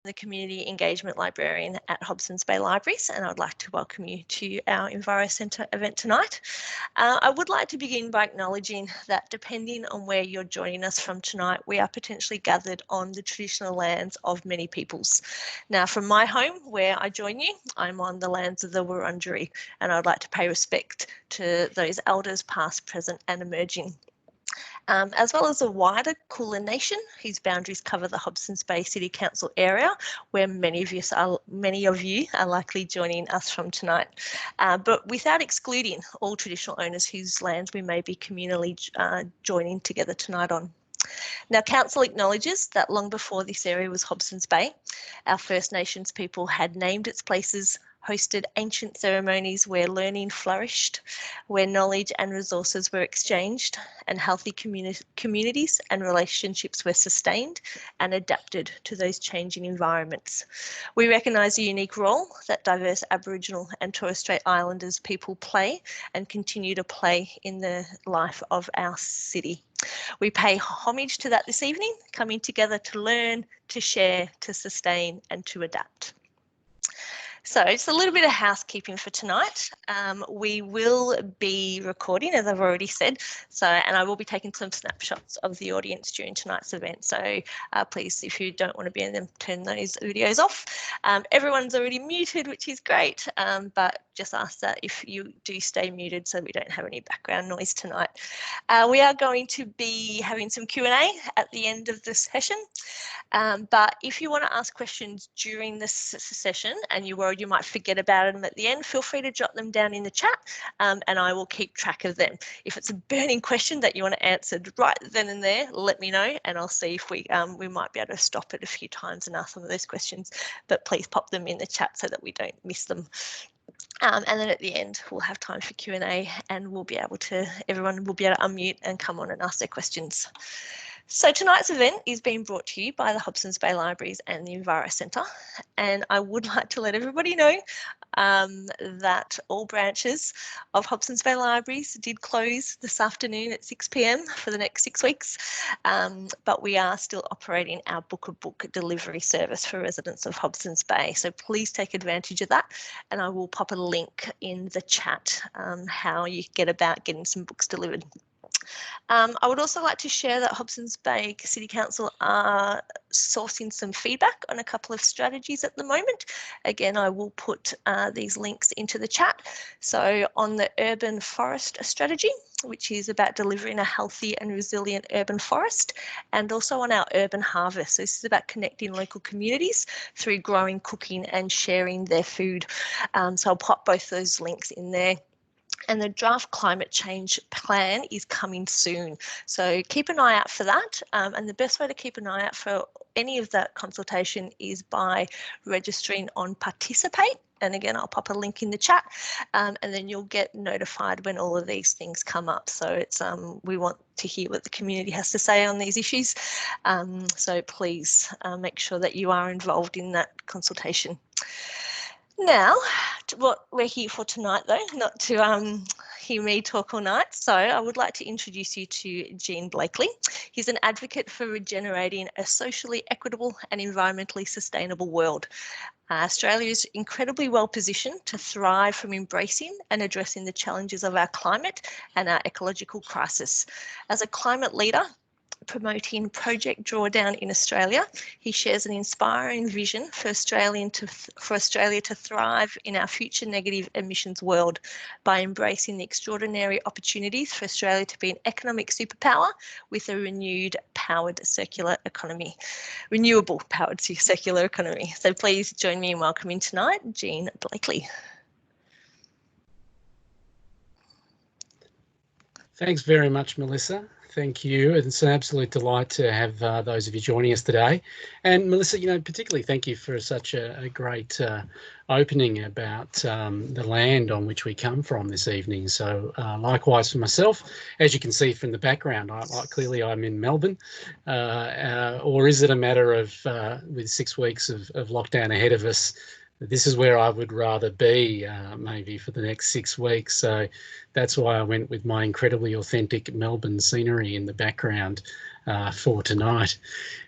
the Community Engagement Librarian at Hobsons Bay Libraries, and I'd like to welcome you to our EnviroCentre event tonight. I would like to begin by acknowledging that depending on where you're joining us from tonight, we are potentially gathered on the traditional lands of many peoples. Now, from my home, where I join you, I'm on the lands of the Wurundjeri, and I'd like to pay respect to those elders past, present and emerging. As well as a wider Kulin Nation, whose boundaries cover the Hobsons Bay City Council area, where many of you are likely joining us from tonight, but without excluding all traditional owners whose lands we may be communally joining together tonight on. Now, Council acknowledges that long before this area was Hobsons Bay, our First Nations people had named its places, hosted ancient ceremonies where learning flourished, where knowledge and resources were exchanged, and healthy communities and relationships were sustained and adapted to those changing environments. We recognise the unique role that diverse Aboriginal and Torres Strait Islanders people play and continue to play in the life of our city. We pay homage to that this evening, coming together to learn, to share, to sustain and to adapt. So it's a little bit of housekeeping for tonight. We will be recording, as I've already said, and I will be taking some snapshots of the audience during tonight's event. So please, if you don't want to be in them, turn those videos off. Everyone's already muted, which is great, but just ask that if you do stay muted so we don't have any background noise tonight. We are going to be having some Q&A at the end of the session, but if you want to ask questions during this session and you might forget about them at the end, feel free to jot them down in the chat, and I will keep track of them. If it's a burning question that you want to answer right then and there, let me know and I'll see if we might be able to stop it a few times and ask some of those questions, but please pop them in the chat so that we don't miss them. And then at the end, we'll have time for Q&A and everyone will be able to unmute and come on and ask their questions. So tonight's event is being brought to you by the Hobsons Bay Libraries and the EnviroCentre, and I would like to let everybody know that all branches of Hobsons Bay Libraries did close this afternoon at 6 p.m. for the next 6 weeks, but we are still operating our book-a-book delivery service for residents of Hobsons Bay, so please take advantage of that, and I will pop a link in the chat how you get about getting some books delivered. I would also like to share that Hobsons Bay City Council are sourcing some feedback on a couple of strategies at the moment. Again, I will put these links into the chat. So on the urban forest strategy, which is about delivering a healthy and resilient urban forest, and also on our urban harvest. So this is about connecting local communities through growing, cooking and sharing their food. So I'll pop both those links in there. And the draft climate change plan is coming soon. So keep an eye out for that. And the best way to keep an eye out for any of that consultation is by registering on Participate. And again, I'll pop a link in the chat, and then you'll get notified when all of these things come up. So it's we want to hear what the community has to say on these issues. So please make sure that you are involved in that consultation. Now, what we're here for tonight, though, not to hear me talk all night. So I would like to introduce you to Gene Blackley. He's an advocate for regenerating a socially equitable and environmentally sustainable world. Australia is incredibly well positioned to thrive from embracing and addressing the challenges of our climate and our ecological crisis. As a climate leader, promoting Project Drawdown in Australia, he shares an inspiring vision for Australia to thrive in our future negative emissions world by embracing the extraordinary opportunities for Australia to be an economic superpower with a renewable powered circular economy. So please join me in welcoming tonight Gene Blackley. Thanks very much, Melissa. Thank you. It's an absolute delight to have those of you joining us today. And Melissa, particularly thank you for such a great opening about the land on which we come from this evening. So likewise for myself, as you can see from the background, clearly I'm in Melbourne. Or is it a matter of, with 6 weeks of lockdown ahead of us, this is where I would rather be maybe for the next 6 weeks. So that's why I went with my incredibly authentic Melbourne scenery in the background. for tonight.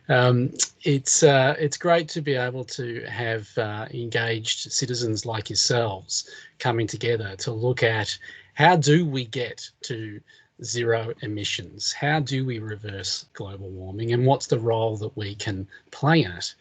It's great to be able to have engaged citizens like yourselves coming together to look at how do we get to zero emissions? How do we reverse global warming, and what's the role that we can play in it?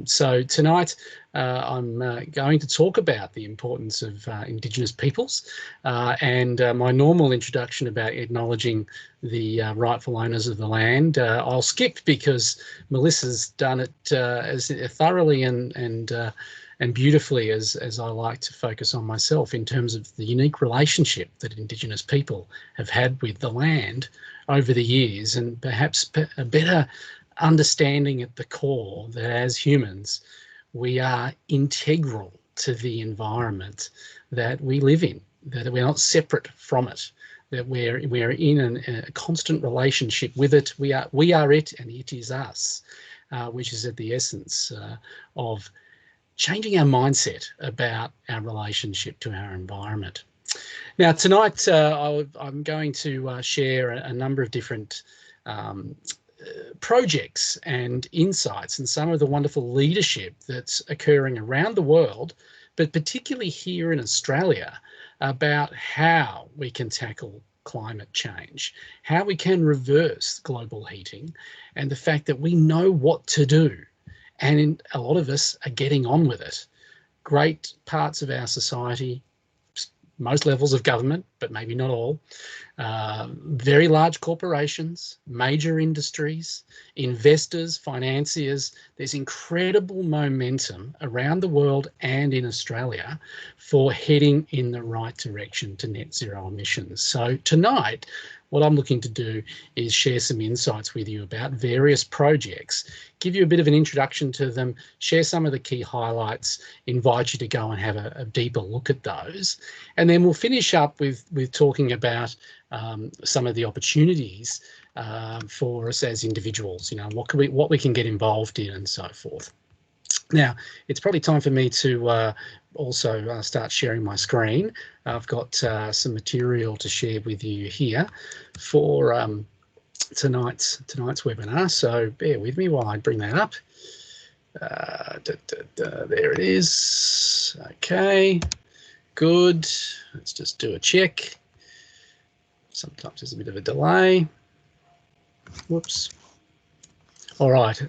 So tonight I'm going to talk about the importance of Indigenous peoples and my normal introduction about acknowledging the rightful owners of the land. I'll skip because Melissa's done it as thoroughly and beautifully as I like to focus on myself in terms of the unique relationship that Indigenous people have had with the land over the years, and perhaps a better understanding at the core that as humans we are integral to the environment that we live in, that we're not separate from it, that we're in a constant relationship with it. We are it and it is us, which is at the essence of changing our mindset about our relationship to our environment. Now tonight I'm going to share a number of different projects and insights and some of the wonderful leadership that's occurring around the world, but particularly here in Australia, about how we can tackle climate change, how we can reverse global heating, and the fact that we know what to do. And a lot of us are getting on with it. Great parts of our society, most levels of government, but maybe not all, very large corporations, major industries, investors, financiers. There's incredible momentum around the world and in Australia for heading in the right direction to net zero emissions. So tonight, what I'm looking to do is share some insights with you about various projects, give you a bit of an introduction to them, share some of the key highlights, invite you to go and have a deeper look at those. And then we'll finish up with talking about some of the opportunities for us as individuals, you know, what we can get involved in and so forth. Now, it's probably time for me to also start sharing my screen. I've got some material to share with you here for tonight's webinar, so bear with me while I bring that up. There it is. Okay, good. Let's just do a check. Sometimes there's a bit of a delay. Whoops. All right.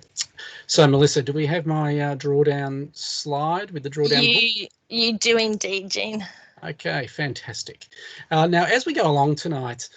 So, Melissa, do we have my drawdown slide with the drawdown book? You do indeed, Jean. Okay, fantastic. Now, as we go along tonight,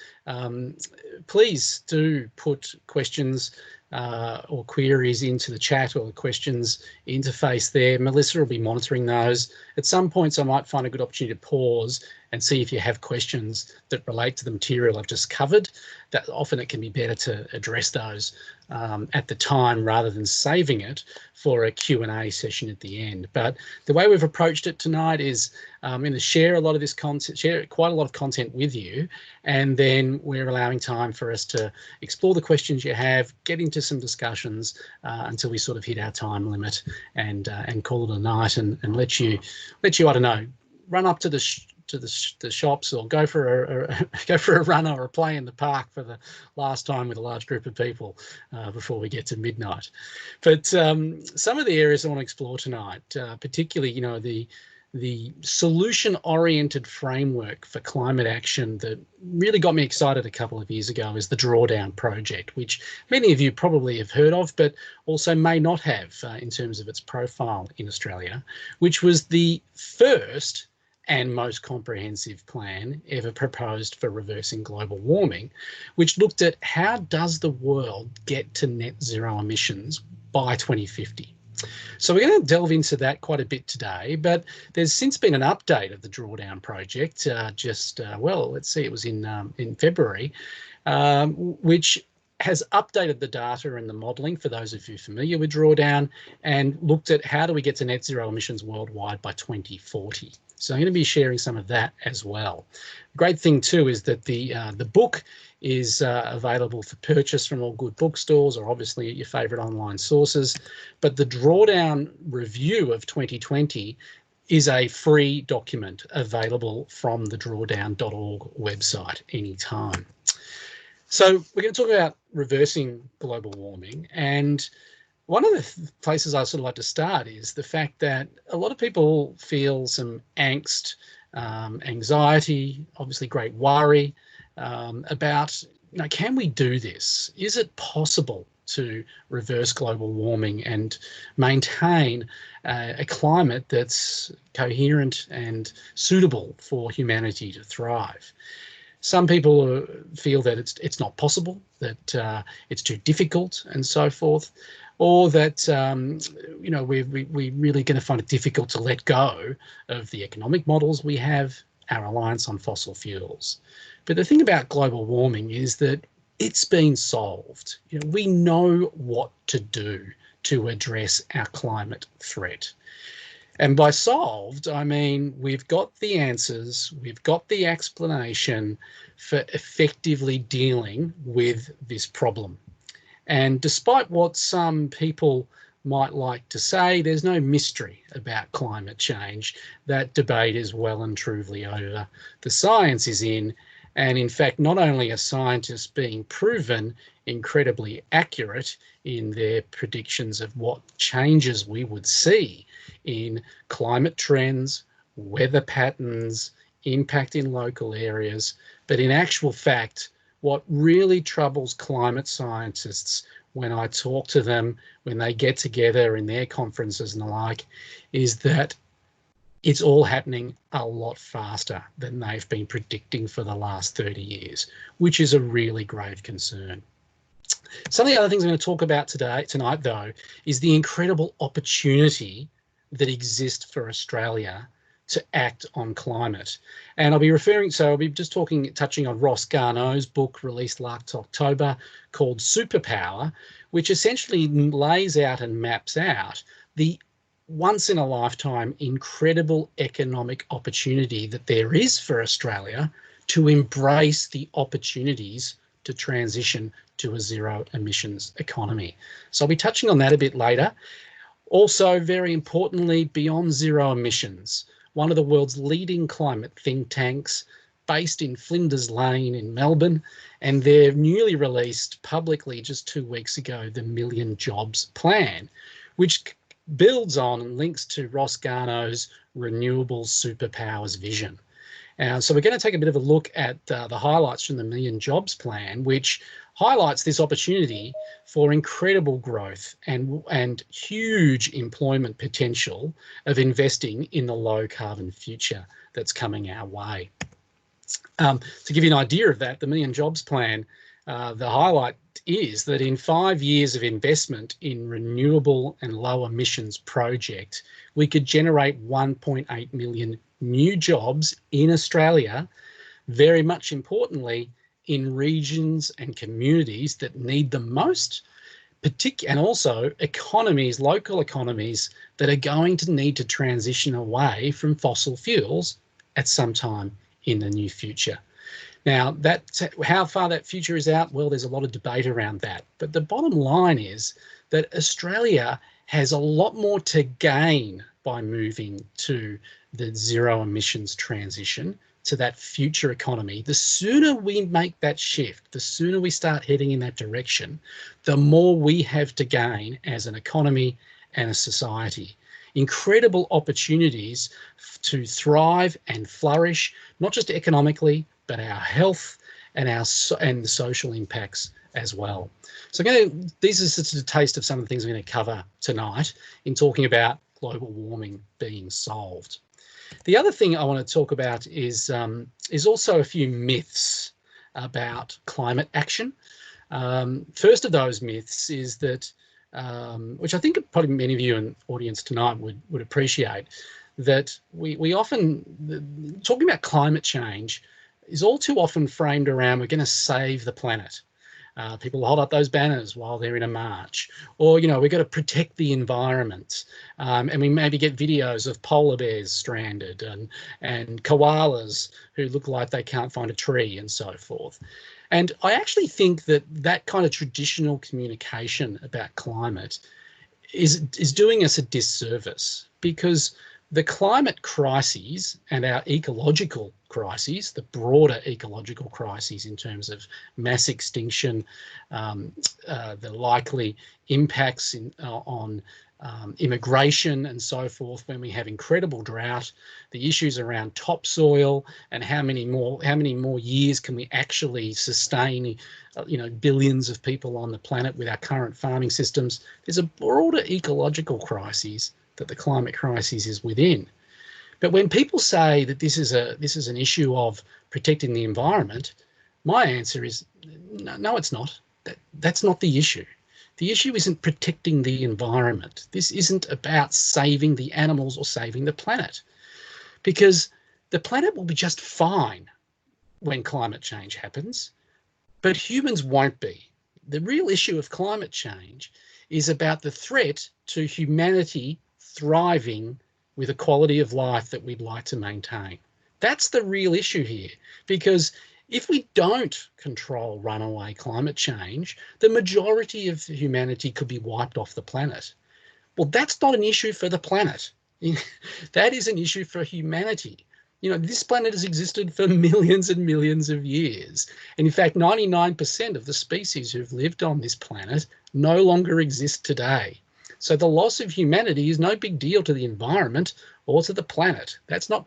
please do put questions or queries into the chat or the questions interface there. Melissa will be monitoring those. At some points, I might find a good opportunity to pause and see if you have questions that relate to the material I've just covered. That often it can be better to address those at the time rather than saving it for a Q&A session at the end. But the way we've approached it tonight is I'm going to share a lot of this content, share quite a lot of content with you, and then we're allowing time for us to explore the questions you have, get into some discussions until we sort of hit our time limit and call it a night and let you I don't know, run up to the shops or go for a run or a play in the park for the last time with a large group of people before we get to midnight. But some of the areas I want to explore tonight, particularly, you know, the solution-oriented framework for climate action that really got me excited a couple of years ago is the Drawdown project, which many of you probably have heard of, but also may not have in terms of its profile in Australia, which was the first and most comprehensive plan ever proposed for reversing global warming, which looked at how does the world get to net zero emissions by 2050. So we're going to delve into that quite a bit today, but there's since been an update of the Drawdown project well, let's see, it was in February, which has updated the data and the modelling for those of you familiar with Drawdown and looked at how do we get to net zero emissions worldwide by 2040. So I'm going to be sharing some of that as well. The great thing too is that the book is available for purchase from all good bookstores or obviously at your favourite online sources. But the Drawdown review of 2020 is a free document available from the drawdown.org website anytime. So we're going to talk about reversing global warming, and one of the places I sort of like to start is the fact that a lot of people feel some angst, anxiety, obviously great worry about, can we do this? Is it possible to reverse global warming and maintain a climate that's coherent and suitable for humanity to thrive? Some people feel that it's not possible, that it's too difficult and so forth, or that, we're really going to find it difficult to let go of the economic models we have, our reliance on fossil fuels. But the thing about global warming is that it's been solved. We know what to do to address our climate threat. And by solved, I mean, we've got the answers, we've got the explanation for effectively dealing with this problem. And despite what some people might like to say, there's no mystery about climate change. That debate is well and truly over. The science is in, and in fact, not only are scientists being proven incredibly accurate in their predictions of what changes we would see in climate trends, weather patterns, impact in local areas, but in actual fact, what really troubles climate scientists when I talk to them, when they get together in their conferences and the like, is that it's all happening a lot faster than they've been predicting for the last 30 years, which is a really grave concern. Some of the other things I'm going to talk about tonight, though, is the incredible opportunity that exists for Australia to act on climate. And I'll be just touching on Ross Garnaut's book released last October called Superpower, which essentially lays out and maps out the once in a lifetime incredible economic opportunity that there is for Australia to embrace the opportunities to transition to a zero emissions economy. So I'll be touching on that a bit later. Also, very importantly, beyond zero emissions, one of the world's leading climate think tanks based in Flinders Lane in Melbourne, and their newly released publicly just 2 weeks ago, the Million Jobs Plan, which builds on and links to Ross Garnaut's renewable superpowers vision. So we're going to take a bit of a look at the highlights from the Million Jobs Plan, which highlights this opportunity for incredible growth and huge employment potential of investing in the low carbon future that's coming our way. To give you an idea of that, the Million Jobs Plan, the highlight is that in 5 years of investment in renewable and low emissions project, we could generate 1.8 million new jobs in Australia, very much importantly, in regions and communities that need them most, and also economies, local economies that are going to need to transition away from fossil fuels at some time in the near future. Now, how far that future is out, well, there's a lot of debate around that. But the bottom line is that Australia has a lot more to gain by moving to the zero emissions transition to that future economy. The sooner we make that shift, the sooner we start heading in that direction, the more we have to gain as an economy and a society. Incredible opportunities to thrive and flourish, not just economically, but our health and the social impacts as well. So these are just a taste of some of the things we're going to cover tonight in talking about global warming being solved. The other thing I want to talk about is also a few myths about climate action. First of those myths is that, which I think probably many of you in the audience tonight would appreciate, that we often, talking about climate change is all too often framed around we're going to save the planet. People hold up those banners while they're in a march, or, we've got to protect the environment. And we maybe get videos of polar bears stranded and koalas who look like they can't find a tree and so forth. And I actually think that kind of traditional communication about climate is doing us a disservice, because the climate crises and our ecological crises, the broader ecological crises in terms of mass extinction, the likely impacts on immigration and so forth when we have incredible drought, the issues around topsoil and how many more years can we actually sustain billions of people on the planet with our current farming systems. There's a broader ecological crisis that the climate crisis is within. But when people say that this is an issue of protecting the environment, my answer is no, it's not. That's not the issue. The issue isn't protecting the environment. This isn't about saving the animals or saving the planet, because the planet will be just fine when climate change happens, but humans won't be. The real issue of climate change is about the threat to humanity thriving with a quality of life that we'd like to maintain. That's the real issue here, because if we don't control runaway climate change, the majority of humanity could be wiped off the planet. Well, that's not an issue for the planet. That is an issue for humanity. This planet has existed for millions and millions of years. And in fact, 99% of the species who've lived on this planet no longer exist today. So the loss of humanity is no big deal to the environment or to the planet.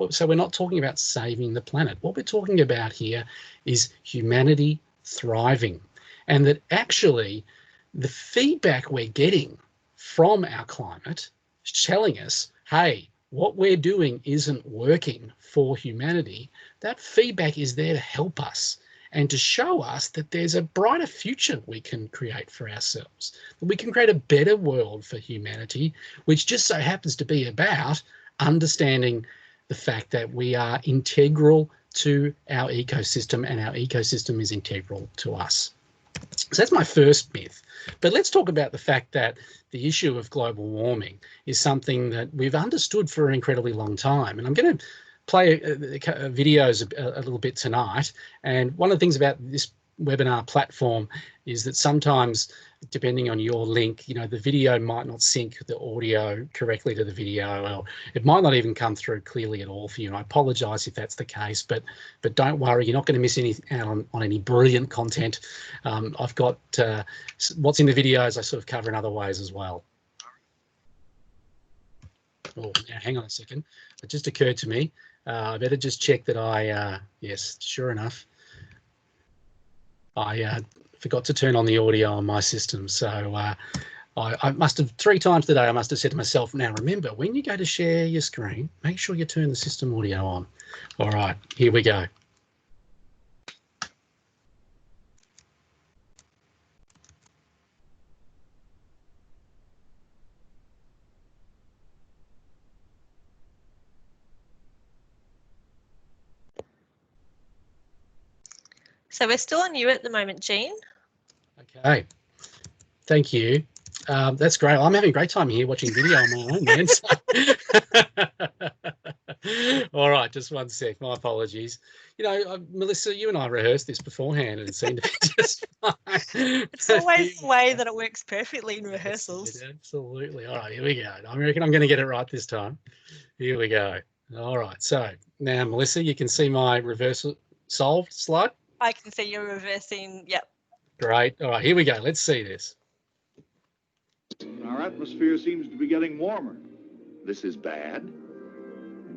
So we're not talking about saving the planet. What we're talking about here is humanity thriving. And that actually the feedback we're getting from our climate is telling us, hey, what we're doing isn't working for humanity. That feedback is there to help us and to show us that there's a brighter future we can create for ourselves, that we can create a better world for humanity, which just so happens to be about understanding the fact that we are integral to our ecosystem and our ecosystem is integral to us. So that's my first myth. But let's talk about the fact that the issue of global warming is something that we've understood for an incredibly long time. And I'm going to play videos a little bit tonight. And one of the things about this webinar platform is that sometimes, depending on your link, the video might not sync the audio correctly to the video, or it might not even come through clearly at all for you. And I apologise if that's the case, but don't worry, you're not going to miss out on any brilliant content. I've got what's in the videos I sort of cover in other ways as well. Oh, now hang on a second. It just occurred to me. I better just check that yes, sure enough, I forgot to turn on the audio on my system. So I must have 3 times today, I must have said to myself, now remember, when you go to share your screen, make sure you turn the system audio on. All right, here we go. So we're still on you at the moment, Jean. Okay, thank you. That's great. I'm having a great time here watching video on my own, man. All right, just one sec. My apologies. Melissa, you and I rehearsed this beforehand and it seemed to be just fine. It's always the way that it works perfectly in rehearsals. Absolutely. All right, here we go. I reckon I'm going to get it right this time. Here we go. All right. So now, Melissa, you can see my reversal solved slide. I can see you're reversing. Yep. Great. All right, here we go. Let's see this. Our atmosphere seems to be getting warmer. This is bad.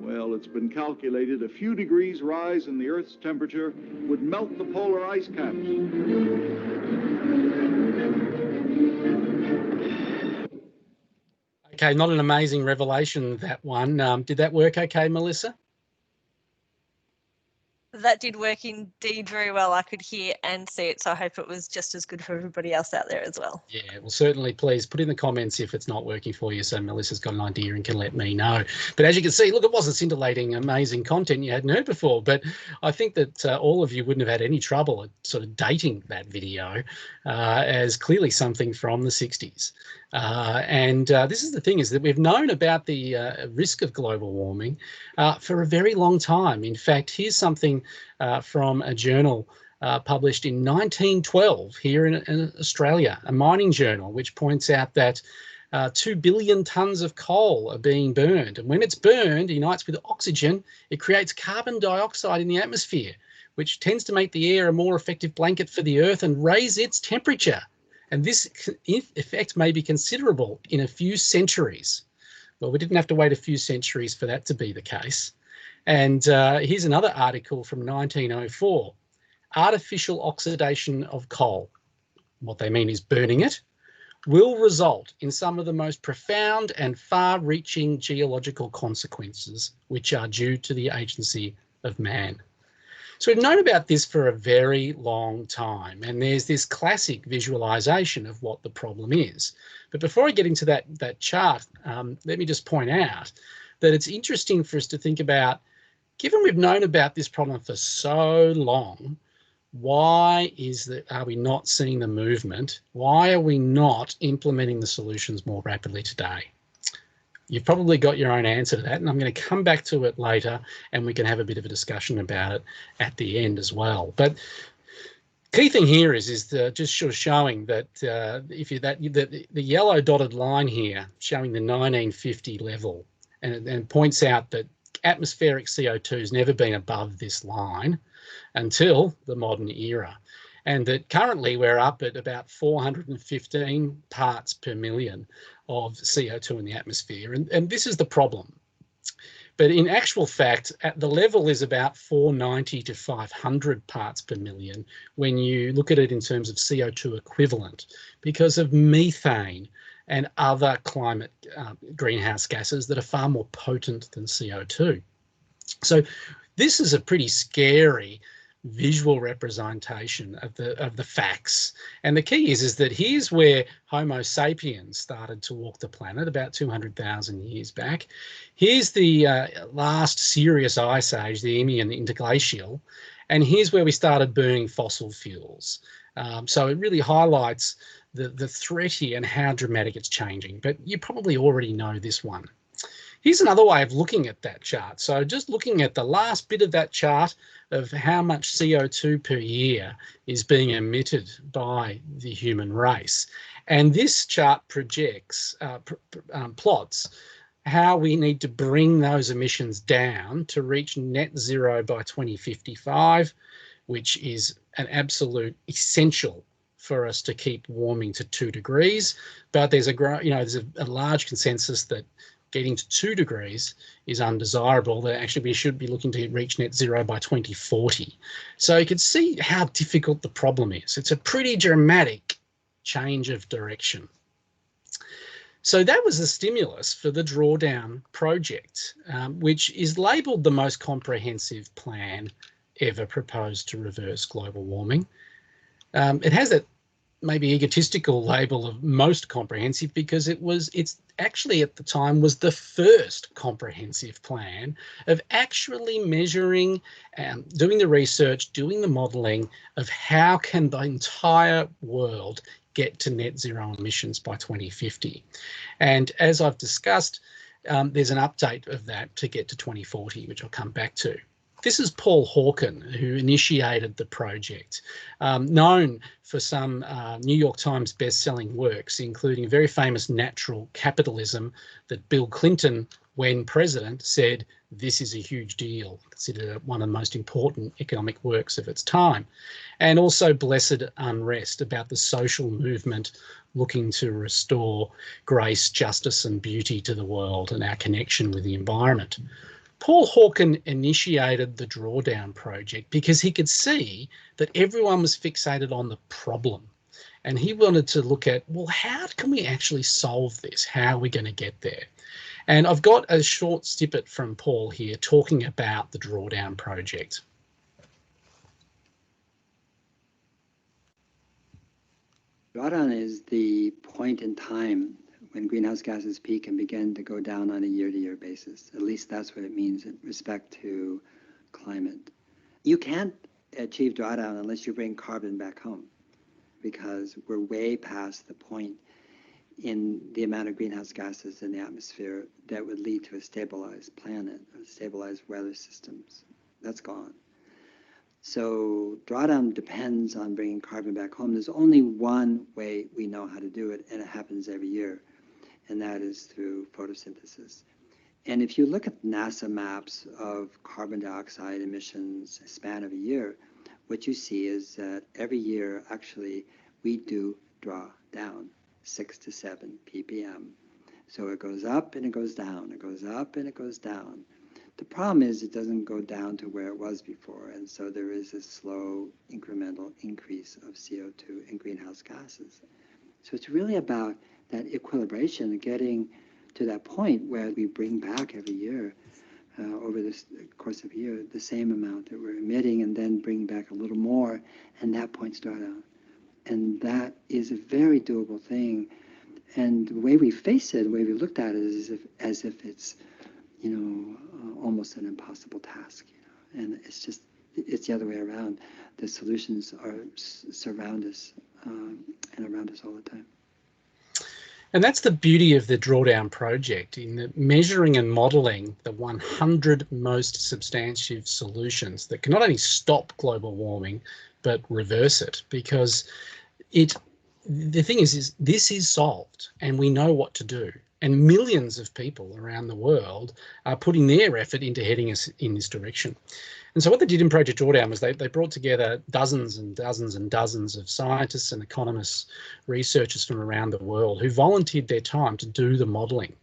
Well, it's been calculated a few degrees rise in the Earth's temperature would melt the polar ice caps. Okay, not an amazing revelation, that one. Did that work okay, Melissa? That did work indeed very well. I could hear and see it, so I hope it was just as good for everybody else out there as well. Yeah, well, certainly, please put in the comments if it's not working for you, so Melissa's got an idea and can let me know. But as you can see, look, it wasn't scintillating, amazing content you hadn't heard before, but I think that all of you wouldn't have had any trouble at sort of dating that video as clearly something from the 60s. This is the thing, is that we've known about the risk of global warming for a very long time. In fact, here's something from a journal published in 1912 here in Australia, a mining journal, which points out that 2 billion tonnes of coal are being burned. And when it's burned, it unites with oxygen, it creates carbon dioxide in the atmosphere, which tends to make the air a more effective blanket for the Earth and raise its temperature. And this effect may be considerable in a few centuries. Well, we didn't have to wait a few centuries for that to be the case. And here's another article from 1904, Artificial Oxidation of Coal. What they mean is burning it will result in some of the most profound and far-reaching geological consequences, which are due to the agency of man. So we've known about this for a very long time, and there's this classic visualization of what the problem is. But before I get into that chart, let me just point out that it's interesting for us to think about, given we've known about this problem for so long, why are we not seeing the movement? Why are we not implementing the solutions more rapidly today? You've probably got your own answer to that, and I'm going to come back to it later, and we can have a bit of a discussion about it at the end as well. But key thing here is just sort of showing that the yellow dotted line here showing the 1950 level, and points out that atmospheric CO2 has never been above this line until the modern era, and that currently we're up at about 415 parts per million of CO2 in the atmosphere, and this is the problem. But in actual fact, the level is about 490 to 500 parts per million when you look at it in terms of CO2 equivalent, because of methane and other climate greenhouse gases that are far more potent than CO2. So this is a pretty scary visual representation of the facts. And the key is that here's where Homo sapiens started to walk the planet about 200,000 years back. Here's the last serious ice age, the Eemian interglacial, and here's where we started burning fossil fuels. So it really highlights the threat here and how dramatic it's changing, but you probably already know this one. Here's another way of looking at that chart. So just looking at the last bit of that chart of how much CO2 per year is being emitted by the human race. And this chart projects, plots how we need to bring those emissions down to reach net zero by 2055, which is an absolute essential for us to keep warming to 2 degrees. But there's a large consensus that getting to 2 degrees is undesirable, that actually we should be looking to reach net zero by 2040. So you can see how difficult the problem is. It's a pretty dramatic change of direction. So that was the stimulus for the Drawdown project, which is labelled the most comprehensive plan ever proposed to reverse global warming. It has that maybe egotistical label of most comprehensive because it's actually at the time was the first comprehensive plan of actually measuring and doing the research, doing the modelling of how can the entire world get to net zero emissions by 2050. And as I've discussed, there's an update of that to get to 2040, which I'll come back to. This is Paul Hawken, who initiated the project, known for some New York Times best-selling works, including very famous Natural Capitalism that Bill Clinton, when president, said this is a huge deal, considered one of the most important economic works of its time. And also Blessed Unrest, about the social movement looking to restore grace, justice and beauty to the world and our connection with the environment. Paul Hawken initiated the Drawdown project because he could see that everyone was fixated on the problem. And he wanted to look at, well, how can we actually solve this? How are we going to get there? And I've got a short snippet from Paul here talking about the Drawdown project. Drawdown is the point in time when greenhouse gases peak and begin to go down on a year-to-year basis. At least that's what it means in respect to climate. You can't achieve drawdown unless you bring carbon back home, because we're way past the point in the amount of greenhouse gases in the atmosphere that would lead to a stabilized planet or stabilized weather systems. That's gone. So drawdown depends on bringing carbon back home. There's only one way we know how to do it, and it happens every year. and that is through photosynthesis. And if you look at NASA maps of carbon dioxide emissions a span of a year, what you see is that every year, actually, we do draw down 6 to 7 ppm. So it goes up and it goes down, it goes up and it goes down. The problem is it doesn't go down to where it was before, and so there is a slow incremental increase of CO2 and greenhouse gases. So it's really about that equilibration, getting to that point where we bring back every year, over this course of a year, the same amount that we're emitting, and then bring back a little more, and that point's drawdown. And that is a very doable thing. And the way we face it, the way we looked at it, is as if it's, almost an impossible task. And it's the other way around. The solutions surround us and around us all the time. And that's the beauty of the Drawdown project, in that measuring and modelling the 100 most substantive solutions that can not only stop global warming, but reverse it. Because the thing is this is solved and we know what to do. And millions of people around the world are putting their effort into heading us in this direction. And so what they did in Project Drawdown was they brought together dozens and dozens and dozens of scientists and economists, researchers from around the world who volunteered their time to do the modelling.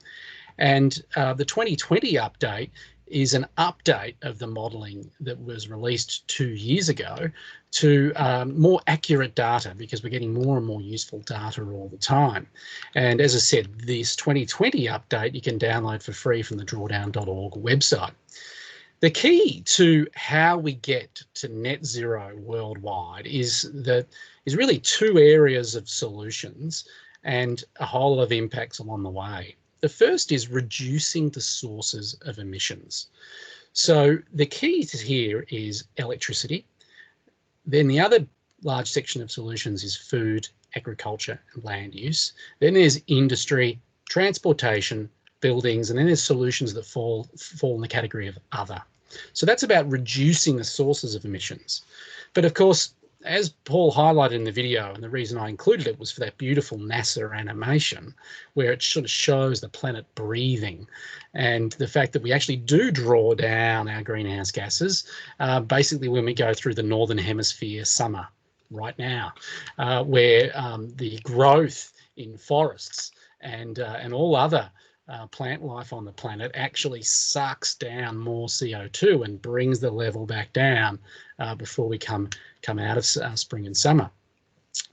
And the 2020 update is an update of the modelling that was released 2 years ago to more accurate data, because we're getting more and more useful data all the time. And as I said, this 2020 update you can download for free from the drawdown.org website. The key to how we get to net zero worldwide is really 2 areas of solutions and a whole lot of impacts along the way. The first is reducing the sources of emissions. So the key here is electricity. Then the other large section of solutions is food, agriculture and land use. Then there's industry, transportation, buildings, and then there's solutions that fall in the category of other. So that's about reducing the sources of emissions. But of course, as Paul highlighted in the video, and the reason I included it was for that beautiful NASA animation where it sort of shows the planet breathing, and the fact that we actually do draw down our greenhouse gases basically when we go through the northern hemisphere summer right now, where the growth in forests and all other plant life on the planet actually sucks down more CO2 and brings the level back down before we come out of spring and summer.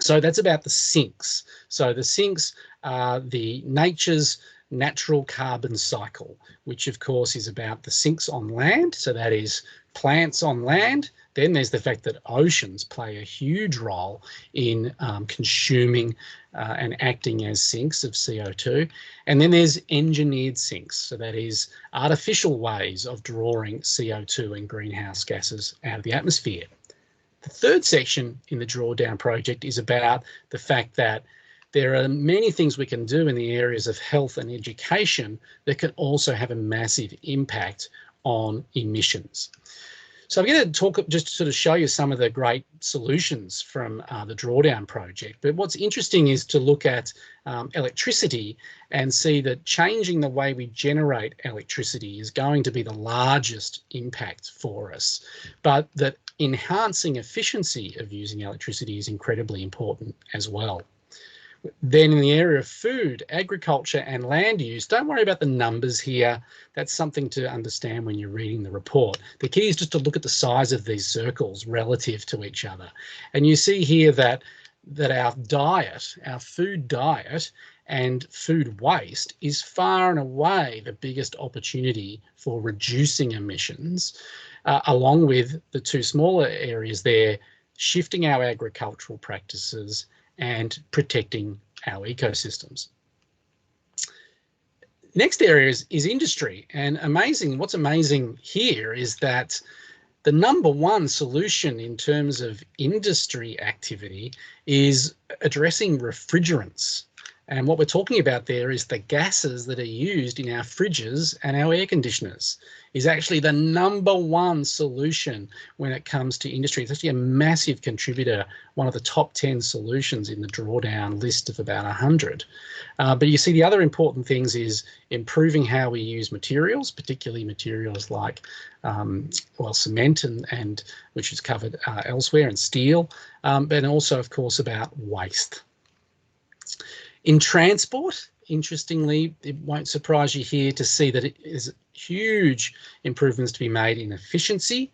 So that's about the sinks. So the sinks are the nature's natural carbon cycle, which of course is about the sinks on land. So that is plants on land. Then there's the fact that oceans play a huge role in consuming and acting as sinks of CO2. And then there's engineered sinks. So that is artificial ways of drawing CO2 and greenhouse gases out of the atmosphere. The third section in the Drawdown project is about the fact that there are many things we can do in the areas of health and education that can also have a massive impact on emissions. So I'm going to talk, just to sort of show you some of the great solutions from the Drawdown project. But what's interesting is to look at electricity and see that changing the way we generate electricity is going to be the largest impact for us, but that enhancing efficiency of using electricity is incredibly important as well. Then in the area of food, agriculture and land use, don't worry about the numbers here. That's something to understand when you're reading the report. The key is just to look at the size of these circles relative to each other. And you see here that our diet, our food diet and food waste is far and away the biggest opportunity for reducing emissions, along with the 2 smaller areas there, shifting our agricultural practices and protecting our ecosystems. Next area is industry, and what's amazing here is that the #1 solution in terms of industry activity is addressing refrigerants. And what we're talking about there is the gases that are used in our fridges and our air conditioners is actually the #1 solution when it comes to industry. It's actually a massive contributor, one of the top 10 solutions in the Drawdown list of about 100. But you see the other important things is improving how we use materials, particularly materials like cement and which is covered elsewhere, and steel, but also, of course, about waste. In transport, interestingly, it won't surprise you here to see that it is huge improvements to be made in efficiency.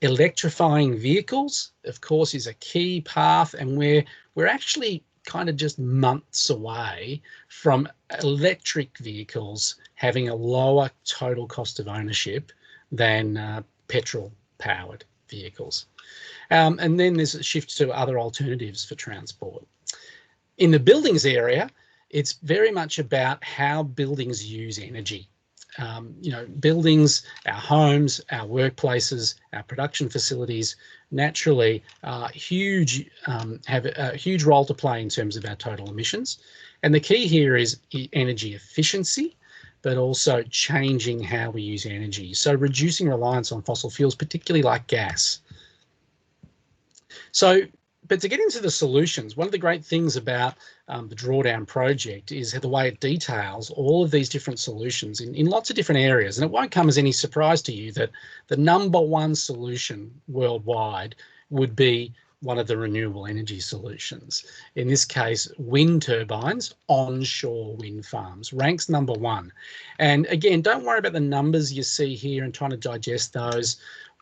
Electrifying vehicles, of course, is a key path, and we're actually kind of just months away from electric vehicles having a lower total cost of ownership than petrol-powered vehicles. And then there's a shift to other alternatives for transport. In the buildings area, it's very much about how buildings use energy. Buildings, our homes, our workplaces, our production facilities, naturally have a huge role to play in terms of our total emissions. And the key here is energy efficiency, but also changing how we use energy. So reducing reliance on fossil fuels, particularly like gas. But to get into the solutions, one of the great things about the Drawdown project is the way it details all of these different solutions in lots of different areas. And it won't come as any surprise to you that the #1 solution worldwide would be one of the renewable energy solutions. In this case, wind turbines, onshore wind farms, ranks #1. And again, don't worry about the numbers you see here and trying to digest those.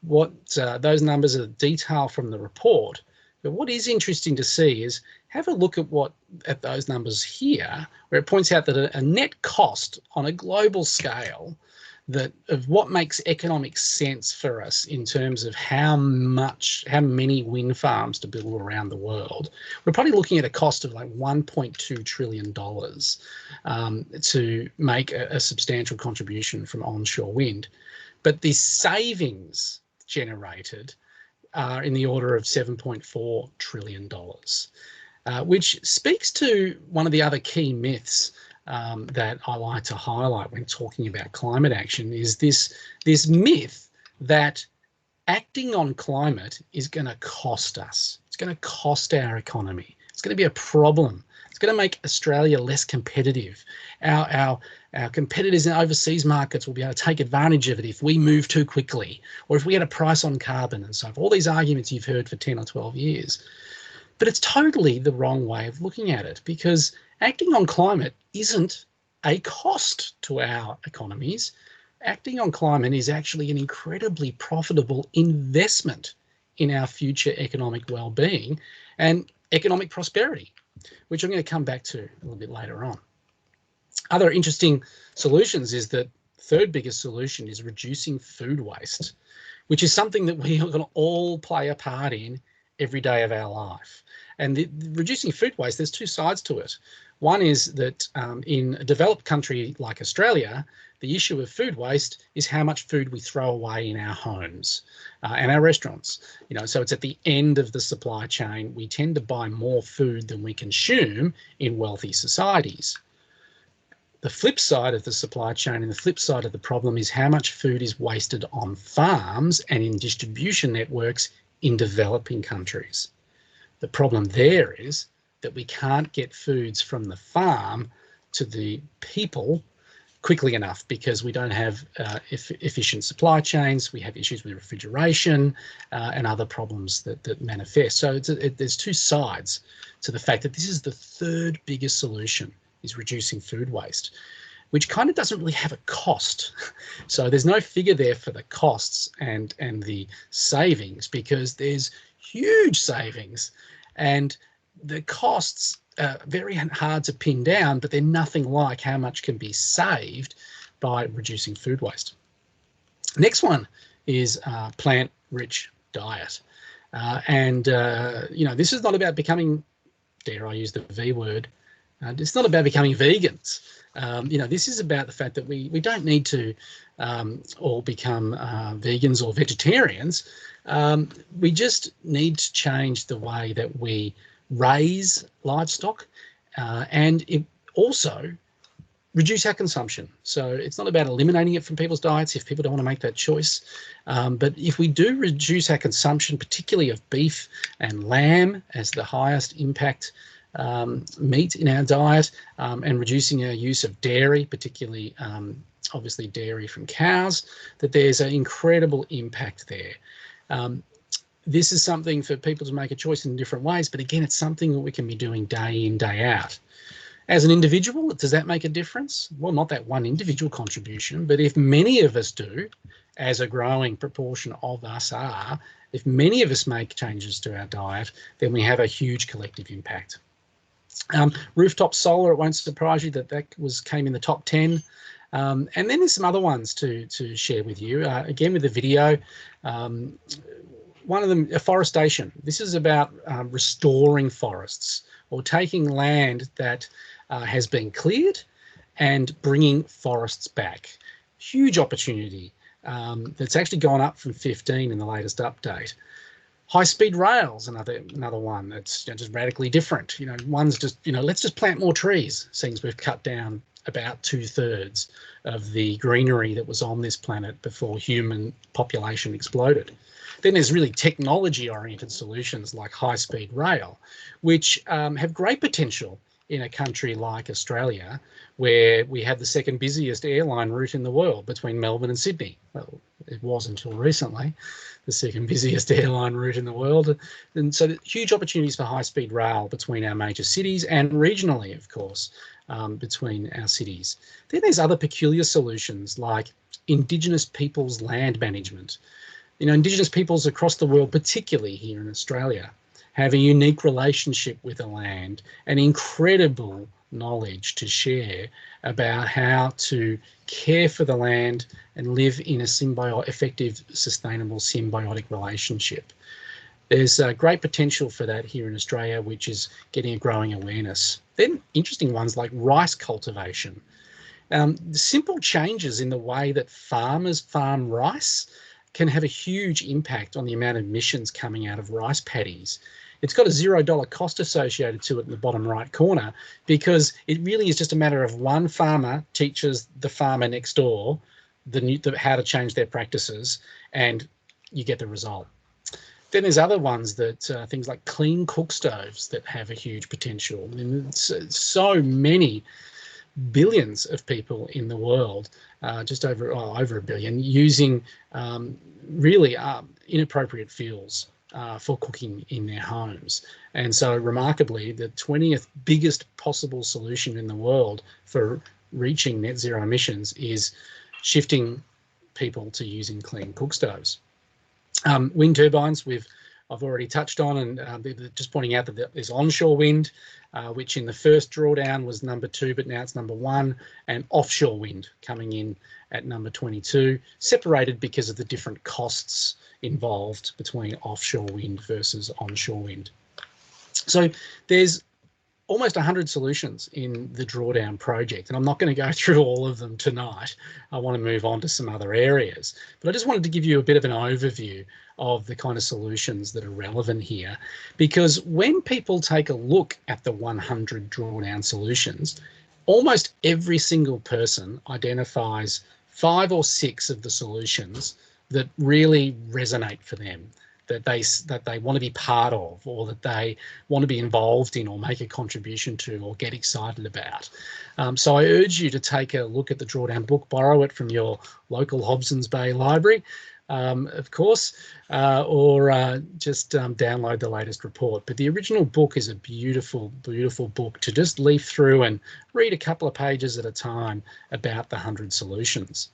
Those numbers are detail from the report. But what is interesting to see is have a look at those numbers here, where it points out that a net cost on a global scale of what makes economic sense for us in terms of how many wind farms to build around the world. We're probably looking at a cost of like $1.2 trillion to make a substantial contribution from onshore wind. But the savings generated are in the order of $7.4 trillion, which speaks to one of the other key myths that I like to highlight when talking about climate action is this myth that acting on climate is going to cost us. It's going to cost our economy. It's going to be a problem. It's going to make Australia less competitive. Our competitors in overseas markets will be able to take advantage of it if we move too quickly, or if we get a price on carbon and so forth. All these arguments you've heard for 10 or 12 years. But it's totally the wrong way of looking at it, because acting on climate isn't a cost to our economies. Acting on climate is actually an incredibly profitable investment in our future economic well-being and economic prosperity, which I'm going to come back to a little bit later on. Other interesting solutions is that third biggest solution is reducing food waste, which is something that we are going to all play a part in every day of our life. And reducing food waste, there's two sides to it. One is that in a developed country like Australia, the issue of food waste is how much food we throw away in our homes and our restaurants. So it's at the end of the supply chain. We tend to buy more food than we consume in wealthy societies. The flip side of the supply chain and the flip side of the problem is how much food is wasted on farms and in distribution networks in developing countries. The problem there is that we can't get foods from the farm to the people quickly enough because we don't have efficient supply chains. We have issues with refrigeration and other problems that manifest. So there's two sides to the fact that this is the third biggest solution, is reducing food waste, which kind of doesn't really have a cost. So there's no figure there for the costs and the savings, because there's huge savings, and the costs are very hard to pin down, but they're nothing like how much can be saved by reducing food waste. Next one is plant-rich diet. This is not about becoming, dare I use the V word, it's not about becoming vegans. This is about the fact that we don't need to all become vegans or vegetarians. We just need to change the way that we raise livestock, and also reduce our consumption. So it's not about eliminating it from people's diets if people don't want to make that choice. But if we do reduce our consumption, particularly of beef and lamb as the highest impact meat in our diet, and reducing our use of dairy, particularly obviously dairy from cows, that there's an incredible impact there. This is something for people to make a choice in different ways, but again, it's something that we can be doing day in, day out. As an individual, does that make a difference? Well, not that one individual contribution, but if many of us do, as a growing proportion of us are, if many of us make changes to our diet, then we have a huge collective impact. Rooftop solar, it won't surprise you that came in the top 10. And then there's some other ones to share with you. Again, with the video, one of them, afforestation. This is about restoring forests, or taking land that has been cleared and bringing forests back. Huge opportunity that's actually gone up from 15 in the latest update. High-speed rails, another one that's just radically different. One's just, let's just plant more trees, seems we've cut down about 2/3 of the greenery that was on this planet before human population exploded. Then there's really technology-oriented solutions like high-speed rail, which have great potential in a country like Australia, where we have the second busiest airline route in the world between Melbourne and Sydney. Well, it was until recently the second busiest airline route in the world. And so huge opportunities for high-speed rail between our major cities, and regionally, of course, between our cities. Then there's other peculiar solutions like Indigenous peoples' land management. Indigenous peoples across the world, particularly here in Australia, have a unique relationship with the land and incredible knowledge to share about how to care for the land and live in a effective, sustainable, symbiotic relationship. There's great potential for that here in Australia, which is getting a growing awareness. Then interesting ones like rice cultivation. Simple changes in the way that farmers farm rice can have a huge impact on the amount of emissions coming out of rice paddies. It's got a $0 cost associated to it in the bottom right corner, because it really is just a matter of one farmer teaches the farmer next door how to change their practices, and you get the result. Then there's other ones that things like clean cook stoves that have a huge potential. I mean, so many billions of people in the world, just over a billion, using really inappropriate fuels for cooking in their homes. And so remarkably, the 20th biggest possible solution in the world for reaching net zero emissions is shifting people to using clean cook stoves. Wind turbines, I've already touched on, and just pointing out that there's onshore wind, which in the first drawdown was number 2, but now it's number 1, and offshore wind coming in at number 22, separated because of the different costs involved between offshore wind versus onshore wind. So there's almost 100 solutions in the Drawdown project, and I'm not going to go through all of them tonight. I want to move on to some other areas, but I just wanted to give you a bit of an overview of the kind of solutions that are relevant here, because when people take a look at the 100 Drawdown solutions, almost every single person identifies 5 or 6 of the solutions that really resonate for them, that they want to be part of, or that they want to be involved in, or make a contribution to, or get excited about. So I urge you to take a look at the Drawdown book, borrow it from your local Hobsons Bay library, of course, or just download the latest report. But the original book is a beautiful, beautiful book to just leaf through and read a couple of pages at a time about the 100 solutions.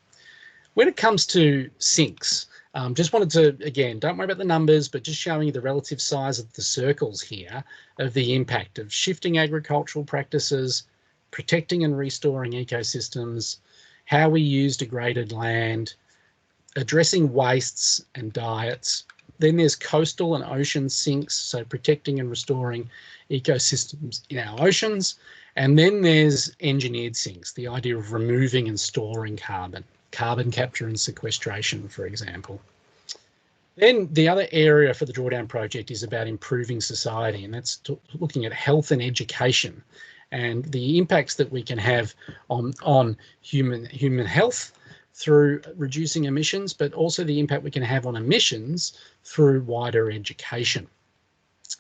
When it comes to sinks, just wanted to, again, don't worry about the numbers, but just showing you the relative size of the circles here of the impact of shifting agricultural practices, protecting and restoring ecosystems, how we use degraded land, addressing wastes and diets. Then there's coastal and ocean sinks, so protecting and restoring ecosystems in our oceans. And then there's engineered sinks, the idea of removing and storing carbon capture and sequestration, for example. Then the other area for the Drawdown project is about improving society, and that's looking at health and education. and the impacts that we can have on human health through reducing emissions, but also the impact we can have on emissions through wider education.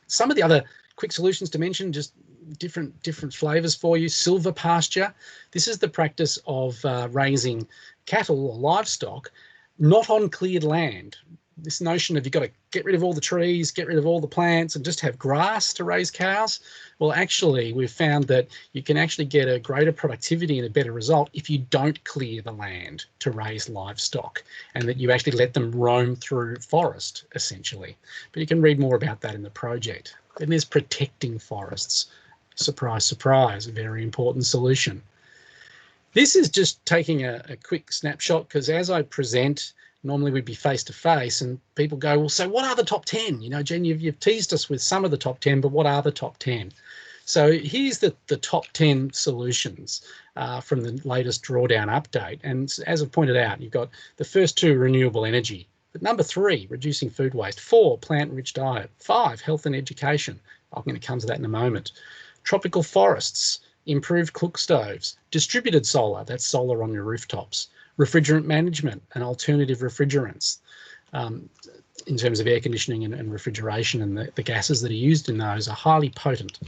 Some of the other quick solutions to mention, just different flavours for you. Silver pasture. This is the practice of raising cattle or livestock not on cleared land. This notion of you've got to get rid of all the trees, get rid of all the plants and just have grass to raise cows. Well, actually, we've found that you can actually get a greater productivity and a better result if you don't clear the land to raise livestock, and that you actually let them roam through forest, essentially. But you can read more about that in the project. Then there's protecting forests. Surprise, surprise, a very important solution. This is just taking a quick snapshot, because as I present, normally we'd be face to face and people go, well, so what are the top 10? You know, Jen, you've teased us with some of the top 10, but what are the top 10? So here's the top 10 solutions from the latest Drawdown update. And as I've pointed out, you've got the first two, renewable energy. But number 3, reducing food waste. 4, plant-rich diet. 5, health and education. I'm going to come to that in a moment. Tropical forests, improved cookstoves, distributed solar, that's solar on your rooftops. Refrigerant management and alternative refrigerants in terms of air conditioning and refrigeration, and the gases that are used in those are highly potent.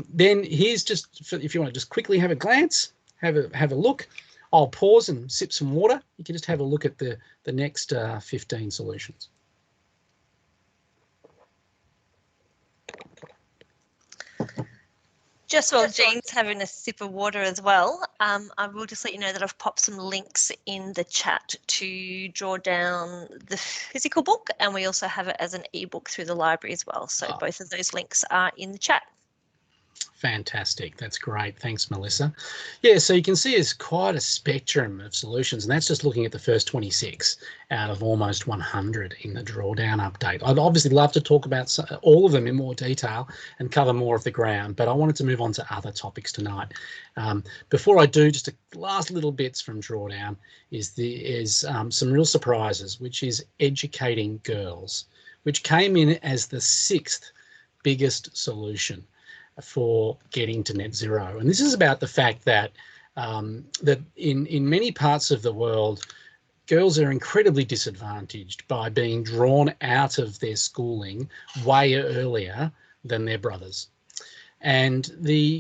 Then here's just, if you want to just quickly have a glance, have a look. I'll pause and sip some water. You can just have a look at the next 15 solutions. Just while Jean's having a sip of water as well, I will just let you know that I've popped some links in the chat to draw down the physical book, and we also have it as an ebook through the library as well. So both of those links are in the chat. Fantastic. That's great. Thanks, Melissa. Yeah, so you can see it's quite a spectrum of solutions, and that's just looking at the first 26 out of almost 100 in the Drawdown update. I'd obviously love to talk about all of them in more detail and cover more of the ground, but I wanted to move on to other topics tonight. Before I do, just the last little bits from Drawdown is some real surprises, which is educating girls, which came in as the 6th biggest solution for getting to net zero. And this is about the fact that that in many parts of the world, girls are incredibly disadvantaged by being drawn out of their schooling way earlier than their brothers. And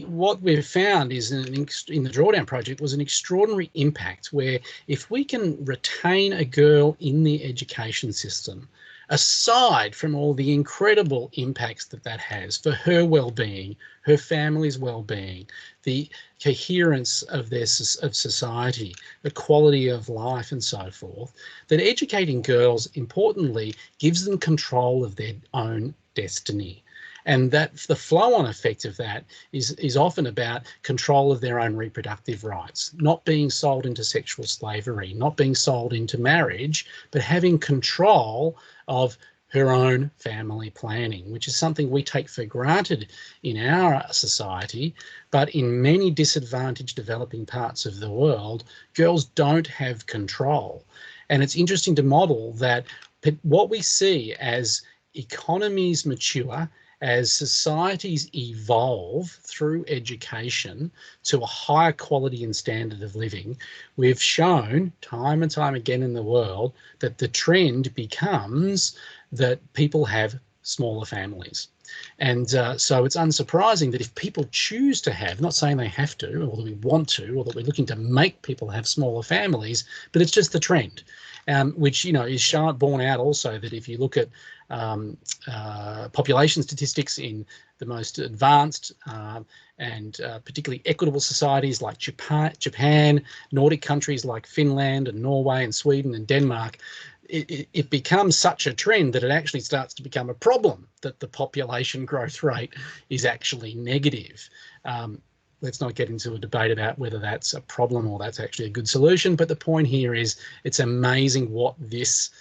what we've found is in the Drawdown project was an extraordinary impact where if we can retain a girl in the education system, aside from all the incredible impacts that has for her well-being, her family's well-being, the coherence of society, the quality of life and so forth, that educating girls, importantly, gives them control of their own destiny. And that the flow-on effect of that is often about control of their own reproductive rights, not being sold into sexual slavery, not being sold into marriage, but having control of her own family planning, which is something we take for granted in our society. But in many disadvantaged developing parts of the world, girls don't have control. And it's interesting to model that what we see as economies mature, as societies evolve through education to a higher quality and standard of living, we've shown time and time again in the world that the trend becomes that people have smaller families. And so it's unsurprising that if people choose to have, not saying they have to, or that we want to, or that we're looking to make people have smaller families, but it's just the trend, which, you know, is borne out also that if you look at population statistics in the most advanced and particularly equitable societies like Japan, Nordic countries like Finland and Norway and Sweden and Denmark, it becomes such a trend that it actually starts to become a problem that the population growth rate is actually negative. Let's not get into a debate about whether that's a problem or that's actually a good solution, but the point here is it's amazing what this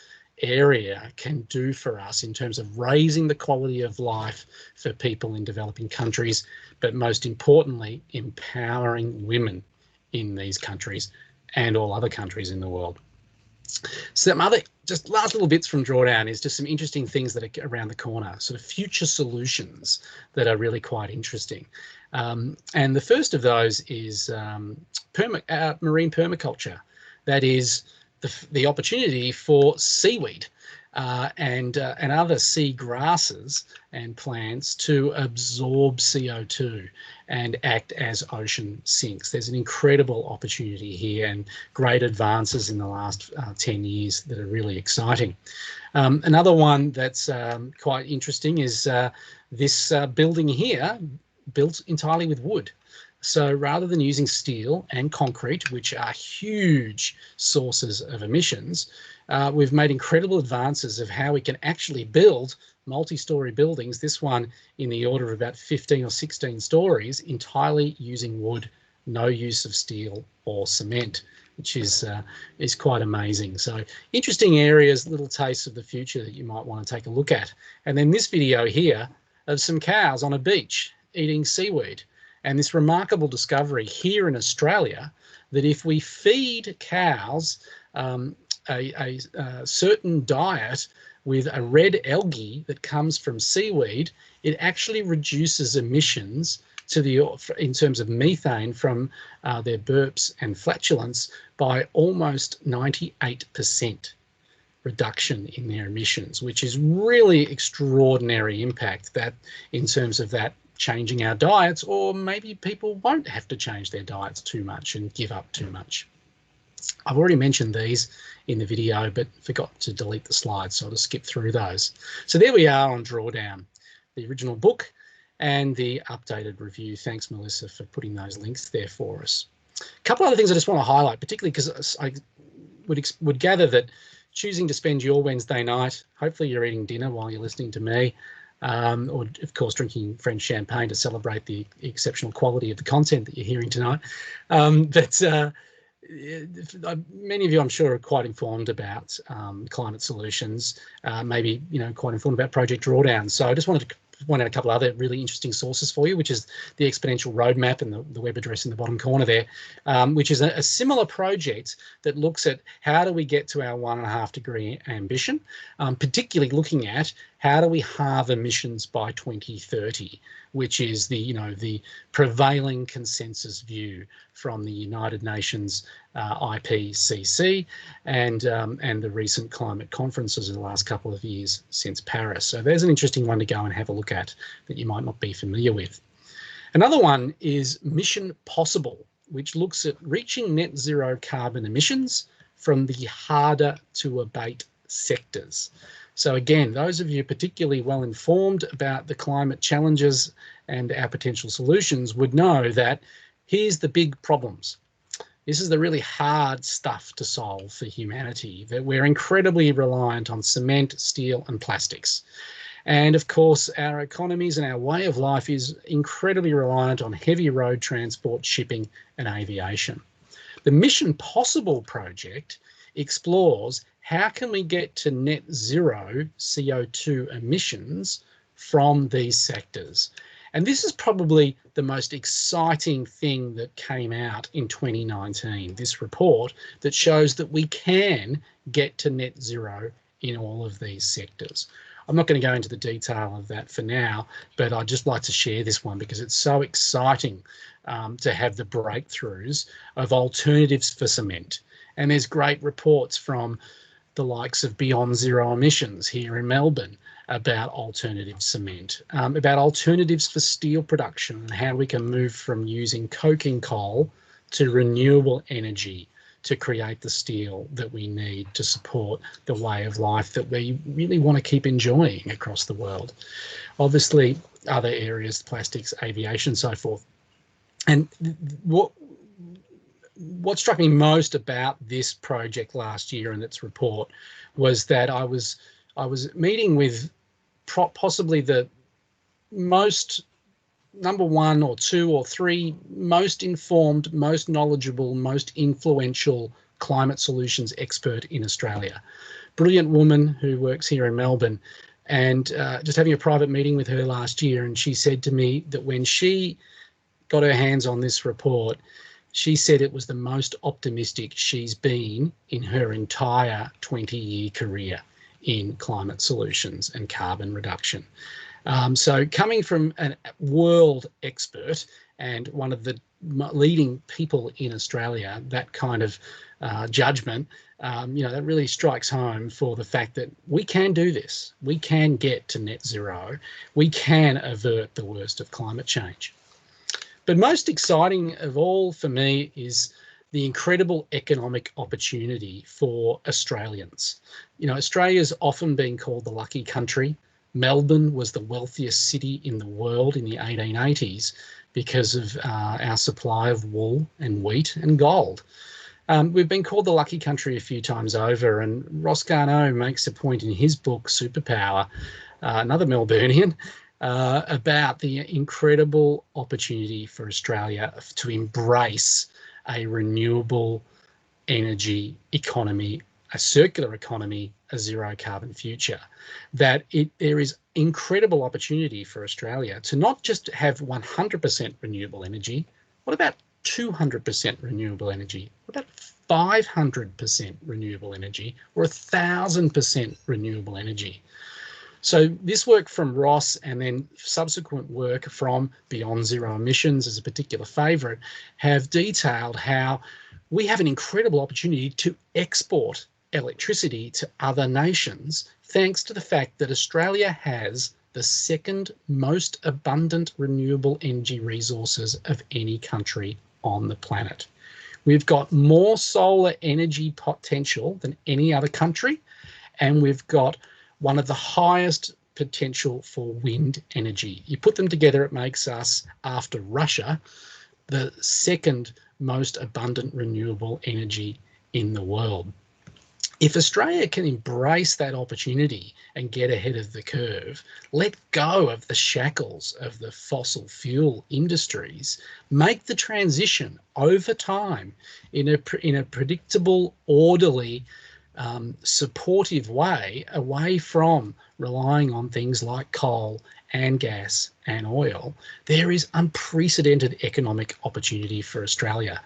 area can do for us in terms of raising the quality of life for people in developing countries, but most importantly, empowering women in these countries and all other countries in the world. Some other, just last little bits from Drawdown is just some interesting things that are around the corner, sort of future solutions that are really quite interesting. And the first of those is marine permaculture. That is the opportunity for seaweed and other sea grasses and plants to absorb CO2 and act as ocean sinks. There's an incredible opportunity here and great advances in the last 10 years that are really exciting. Another one that's quite interesting is this building here, built entirely with wood. So rather than using steel and concrete, which are huge sources of emissions, we've made incredible advances of how we can actually build multi-storey buildings, this one in the order of about 15 or 16 stories, entirely using wood, no use of steel or cement, which is quite amazing. So interesting areas, little tastes of the future that you might want to take a look at. And then this video here of some cows on a beach eating seaweed. And this remarkable discovery here in Australia that if we feed cows a certain diet with a red algae that comes from seaweed, it actually reduces emissions in terms of methane from their burps and flatulence by almost 98% reduction in their emissions, which is really extraordinary impact that in terms of that changing our diets, or maybe people won't have to change their diets too much and give up too much. I've already mentioned these in the video, but forgot to delete the slides, so I'll just skip through those. So there we are on Drawdown, the original book and the updated review. Thanks, Melissa, for putting those links there for us. A couple other things I just want to highlight, particularly because I would gather that choosing to spend your Wednesday night, hopefully you're eating dinner while you're listening to me, or of course drinking French champagne to celebrate the exceptional quality of the content that you're hearing tonight. Many of you, I'm sure, are quite informed about climate solutions, maybe quite informed about Project Drawdown. So I just wanted to point out a couple other really interesting sources for you, which is the Exponential Roadmap and the web address in the bottom corner there, which is a similar project that looks at how do we get to our 1.5 degree ambition, particularly looking at how do we halve emissions by 2030, which is the prevailing consensus view from the United Nations IPCC and the recent climate conferences in the last couple of years since Paris. So there's an interesting one to go and have a look at that you might not be familiar with. Another one is Mission Possible, which looks at reaching net zero carbon emissions from the harder to abate sectors. So again, those of you particularly well informed about the climate challenges and our potential solutions would know that here's the big problems. This is the really hard stuff to solve for humanity, that we're incredibly reliant on cement, steel and plastics. And of course, our economies and our way of life is incredibly reliant on heavy road transport, shipping and aviation. The Mission Possible project explores how can we get to net zero CO2 emissions from these sectors. And this is probably the most exciting thing that came out in 2019, this report that shows that we can get to net zero in all of these sectors. I'm not going to go into the detail of that for now, but I'd just like to share this one because it's so exciting to have the breakthroughs of alternatives for cement. And there's great reports from the likes of Beyond Zero Emissions here in Melbourne about alternative cement, about alternatives for steel production and how we can move from using coking coal to renewable energy to create the steel that we need to support the way of life that we really want to keep enjoying across the world. Obviously, other areas, plastics, aviation, so forth. And what struck me most about this project last year and its report was that I was meeting with possibly the most number 1 or 2 or 3 most informed, most knowledgeable, most influential climate solutions expert in Australia. Brilliant woman who works here in Melbourne, and just having a private meeting with her last year, and she said to me that when she got her hands on this report, she said it was the most optimistic she's been in her entire 20-year career in climate solutions and carbon reduction. So coming from a world expert and one of the leading people in Australia, that kind of judgment, that really strikes home for the fact that we can do this. We can get to net zero. We can avert the worst of climate change. But most exciting of all for me is the incredible economic opportunity for Australians. Australia's often been called the lucky country. Melbourne was the wealthiest city in the world in the 1880s because of our supply of wool and wheat and gold. We've been called the lucky country a few times over, and Ross Garnaut makes a point in his book, Superpower, another Melburnian, about the incredible opportunity for Australia to embrace a renewable energy economy, a circular economy, a zero carbon future. There is incredible opportunity for Australia to not just have 100% renewable energy. What about 200% renewable energy? What about 500% renewable energy, or 1,000% renewable energy? So this work from Ross and then subsequent work from Beyond Zero Emissions as a particular favourite have detailed how we have an incredible opportunity to export electricity to other nations, thanks to the fact that Australia has the second most abundant renewable energy resources of any country on the planet. We've got more solar energy potential than any other country, and we've got one of the highest potential for wind energy. You put them together, it makes us, after Russia, the second most abundant renewable energy in the world. If Australia can embrace that opportunity and get ahead of the curve, let go of the shackles of the fossil fuel industries, make the transition over time in a predictable, orderly, supportive way, away from relying on things like coal and gas and oil, there is unprecedented economic opportunity for Australia.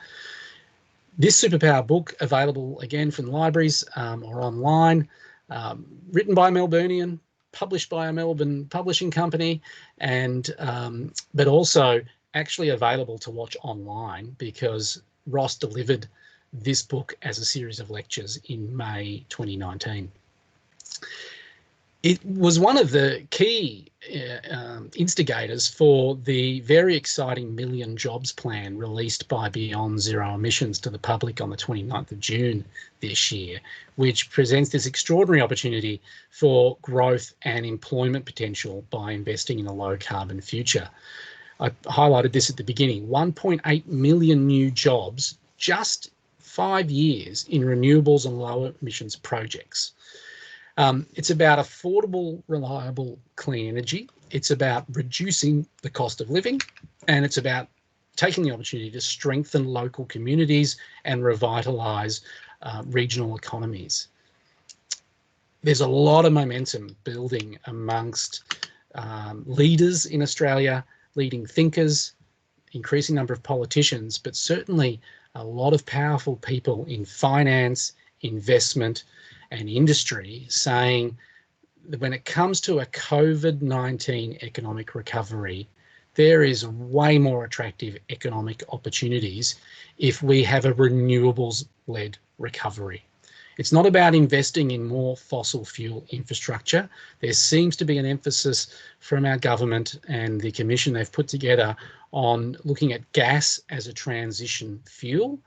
This Superpower book, available again from libraries or online, written by a Melburnian, published by a Melbourne publishing company, and but also actually available to watch online because Ross delivered this book as a series of lectures in May 2019. It was one of the key instigators for the very exciting Million Jobs Plan released by Beyond Zero Emissions to the public on the 29th of June this year, which presents this extraordinary opportunity for growth and employment potential by investing in a low carbon future. I highlighted this at the beginning, 1.8 million new jobs, just 5 years in renewables and low emissions projects. It's about affordable, reliable, clean energy. It's about reducing the cost of living, and it's about taking the opportunity to strengthen local communities and revitalise regional economies. There's a lot of momentum building amongst leaders in Australia, leading thinkers, increasing number of politicians, but certainly a lot of powerful people in finance, investment, and industry saying that when it comes to a COVID-19 economic recovery, there is way more attractive economic opportunities if we have a renewables-led recovery. It's not about investing in more fossil fuel infrastructure. There seems to be an emphasis from our government and the commission they've put together on looking at gas as a transition fuel,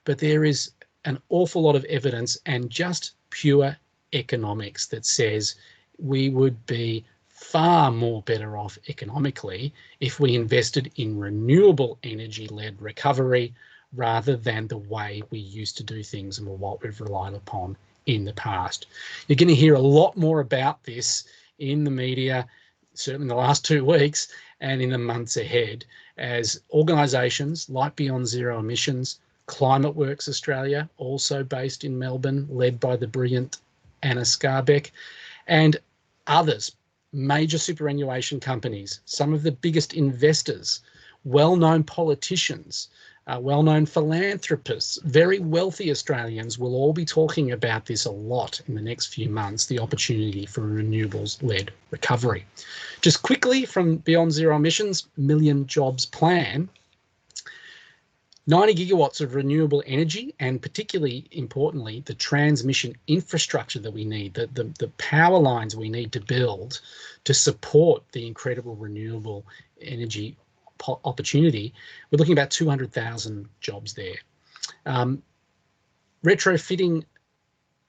but there is an awful lot of evidence and just pure economics that says we would be far more better off economically if we invested in renewable energy-led recovery rather than the way we used to do things and what we've relied upon in the past. You're going to hear a lot more about this in the media, certainly in the last 2 weeks and in the months ahead, as organisations like Beyond Zero Emissions, Climate Works Australia, also based in Melbourne, led by the brilliant Anna Scarbeck, and others, major superannuation companies, some of the biggest investors, well-known politicians, well-known philanthropists, very wealthy Australians will all be talking about this a lot in the next few months, the opportunity for a renewables-led recovery. Just quickly from Beyond Zero Emissions, Million Jobs Plan, 90 gigawatts of renewable energy, and particularly importantly, the transmission infrastructure that we need, the power lines we need to build to support the incredible renewable energy opportunity. We're looking at about 200,000 jobs there. Retrofitting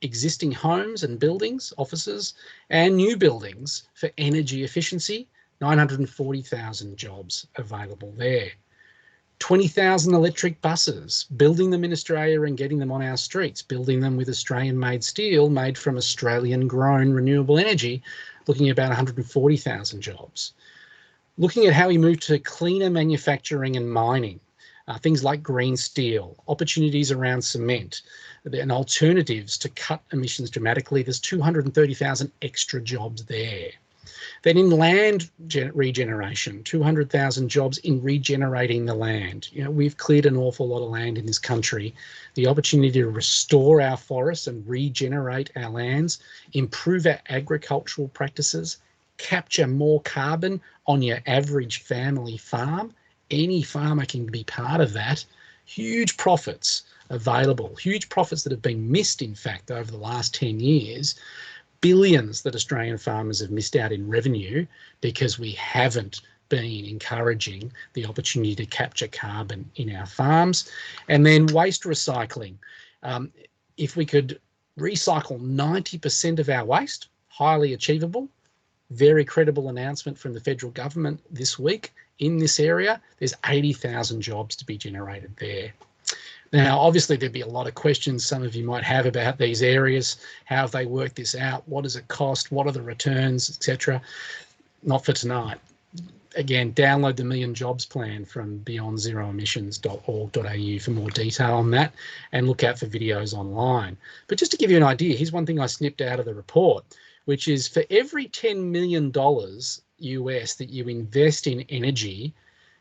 existing homes and buildings, offices, and new buildings for energy efficiency, 940,000 jobs available there. 20,000 electric buses, building them in Australia and getting them on our streets, building them with Australian-made steel made from Australian-grown renewable energy, looking at about 140,000 jobs. Looking at how we move to cleaner manufacturing and mining, things like green steel, opportunities around cement, and alternatives to cut emissions dramatically. There's 230,000 extra jobs there. Then in land regeneration, 200,000 jobs in regenerating the land. You know, we've cleared an awful lot of land in this country. The opportunity to restore our forests and regenerate our lands, improve our agricultural practices, capture more carbon on your average family farm. Any farmer can be part of that. Huge profits available, huge profits that have been missed, in fact, over the last 10 years. Billions that Australian farmers have missed out in revenue because we haven't been encouraging the opportunity to capture carbon in our farms. And then waste recycling. If we could recycle 90% of our waste, highly achievable. Very credible announcement from the federal government this week in this area. There's 80,000 jobs to be generated there. Now, obviously, there'd be a lot of questions some of you might have about these areas. How have they worked this out? What does it cost? What are the returns, etc.? Not for tonight. Again, download the Million Jobs Plan from beyondzeroemissions.org.au for more detail on that, and look out for videos online. But just to give you an idea, here's one thing I snipped out of the report, which is for every $10 million US that you invest in energy,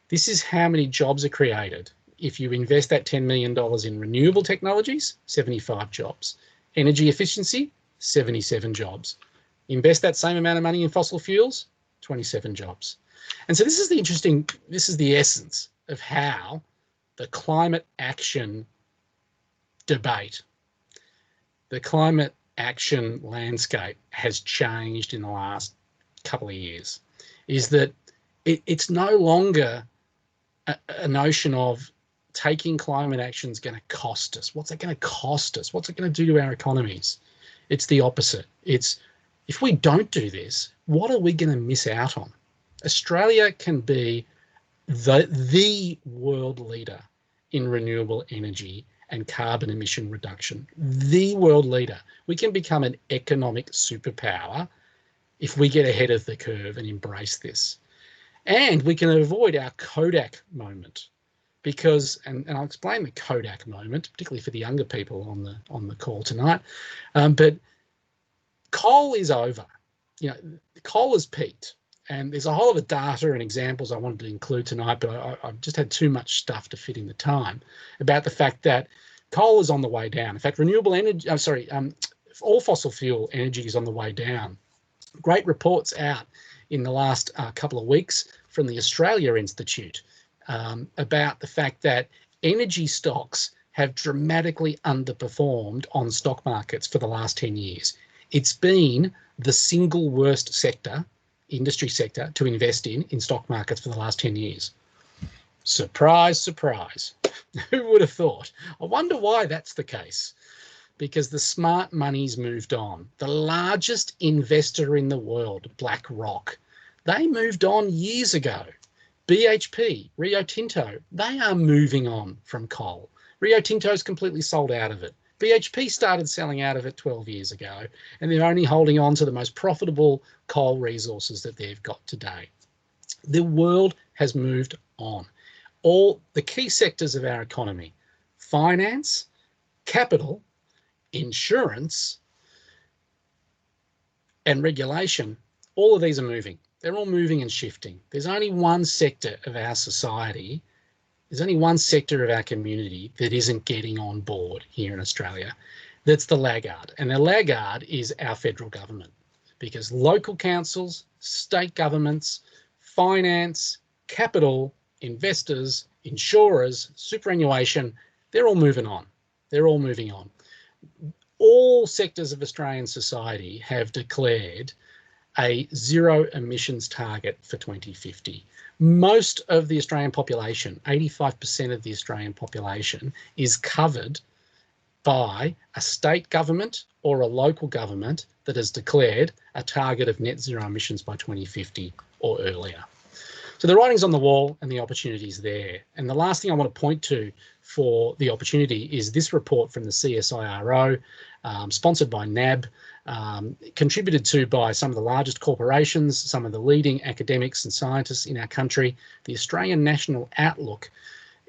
this is how many jobs are created. If you invest that $10 million in renewable technologies, 75 jobs. Energy efficiency, 77 jobs. Invest that same amount of money in fossil fuels, 27 jobs. And so this is the essence of how the climate action debate, the climate action landscape has changed in the last couple of years, is that it's no longer a notion of taking climate action is going to cost us. What's it going to cost us? What's it going to do to our economies? It's the opposite. It's, if we don't do this, what are we going to miss out on? Australia can be the world leader in renewable energy and carbon emission reduction. The world leader. We can become an economic superpower if we get ahead of the curve and embrace this. And we can avoid our Kodak moment. Because, and I'll explain the Kodak moment, particularly for the younger people on the call tonight, but coal is over. You know, coal has peaked, and there's a whole lot of data and examples I wanted to include tonight, but I've just had too much stuff to fit in the time about the fact that coal is on the way down. In fact, renewable energy, all fossil fuel energy is on the way down. Great reports out in the last couple of weeks from the Australia Institute about the fact that energy stocks have dramatically underperformed on stock markets for the last 10 years. It's been the single worst sector, industry sector, to invest in stock markets for the last 10 years. Surprise, surprise. Who would have thought? I wonder why that's the case. Because the smart money's moved on. The largest investor in the world, BlackRock, they moved on years ago. BHP, Rio Tinto, they are moving on from coal. Rio Tinto's completely sold out of it. BHP started selling out of it 12 years ago, and they're only holding on to the most profitable coal resources that they've got today. The world has moved on. All the key sectors of our economy, finance, capital, insurance, and regulation, all of these are moving. They're all moving and shifting. There's only one sector of our society, there's only one sector of our community that isn't getting on board here in Australia. That's the laggard. And the laggard is our federal government, because local councils, state governments, finance, capital, investors, insurers, superannuation, they're all moving on. They're all moving on. All sectors of Australian society have declared a zero emissions target for 2050. Most of the Australian population, 85% of the Australian population, is covered by a state government or a local government that has declared a target of net zero emissions by 2050 or earlier. So the writing's on the wall and the opportunity's there. And the last thing I want to point to for the opportunity is this report from the CSIRO, sponsored by NAB, contributed to by some of the largest corporations, some of the leading academics and scientists in our country, the Australian National Outlook.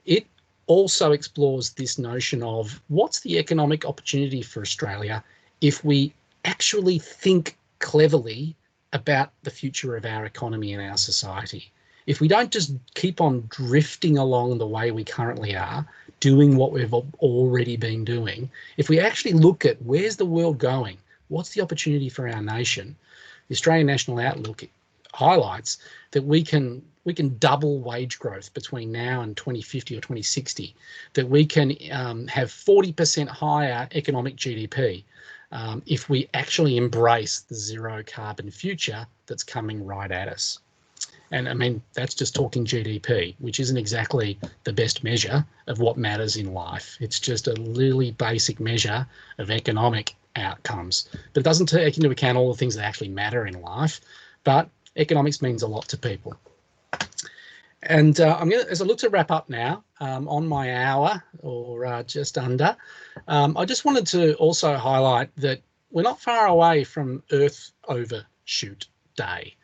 It also explores this notion of what's the economic opportunity for Australia if we actually think cleverly about the future of our economy and our society. If we don't just keep on drifting along the way we currently are, doing what we've already been doing, if we actually look at where's the world going, what's the opportunity for our nation, the Australian National Outlook highlights that we can double wage growth between now and 2050 or 2060, that we can have 40% higher economic GDP if we actually embrace the zero carbon future that's coming right at us. And I mean, that's just talking GDP, which isn't exactly the best measure of what matters in life. It's just a really basic measure of economic outcomes. But it doesn't take into account all the things that actually matter in life. But economics means a lot to people. And as I look to wrap up now, on my hour or just under, I just wanted to also highlight that we're not far away from Earth Overshoot Day,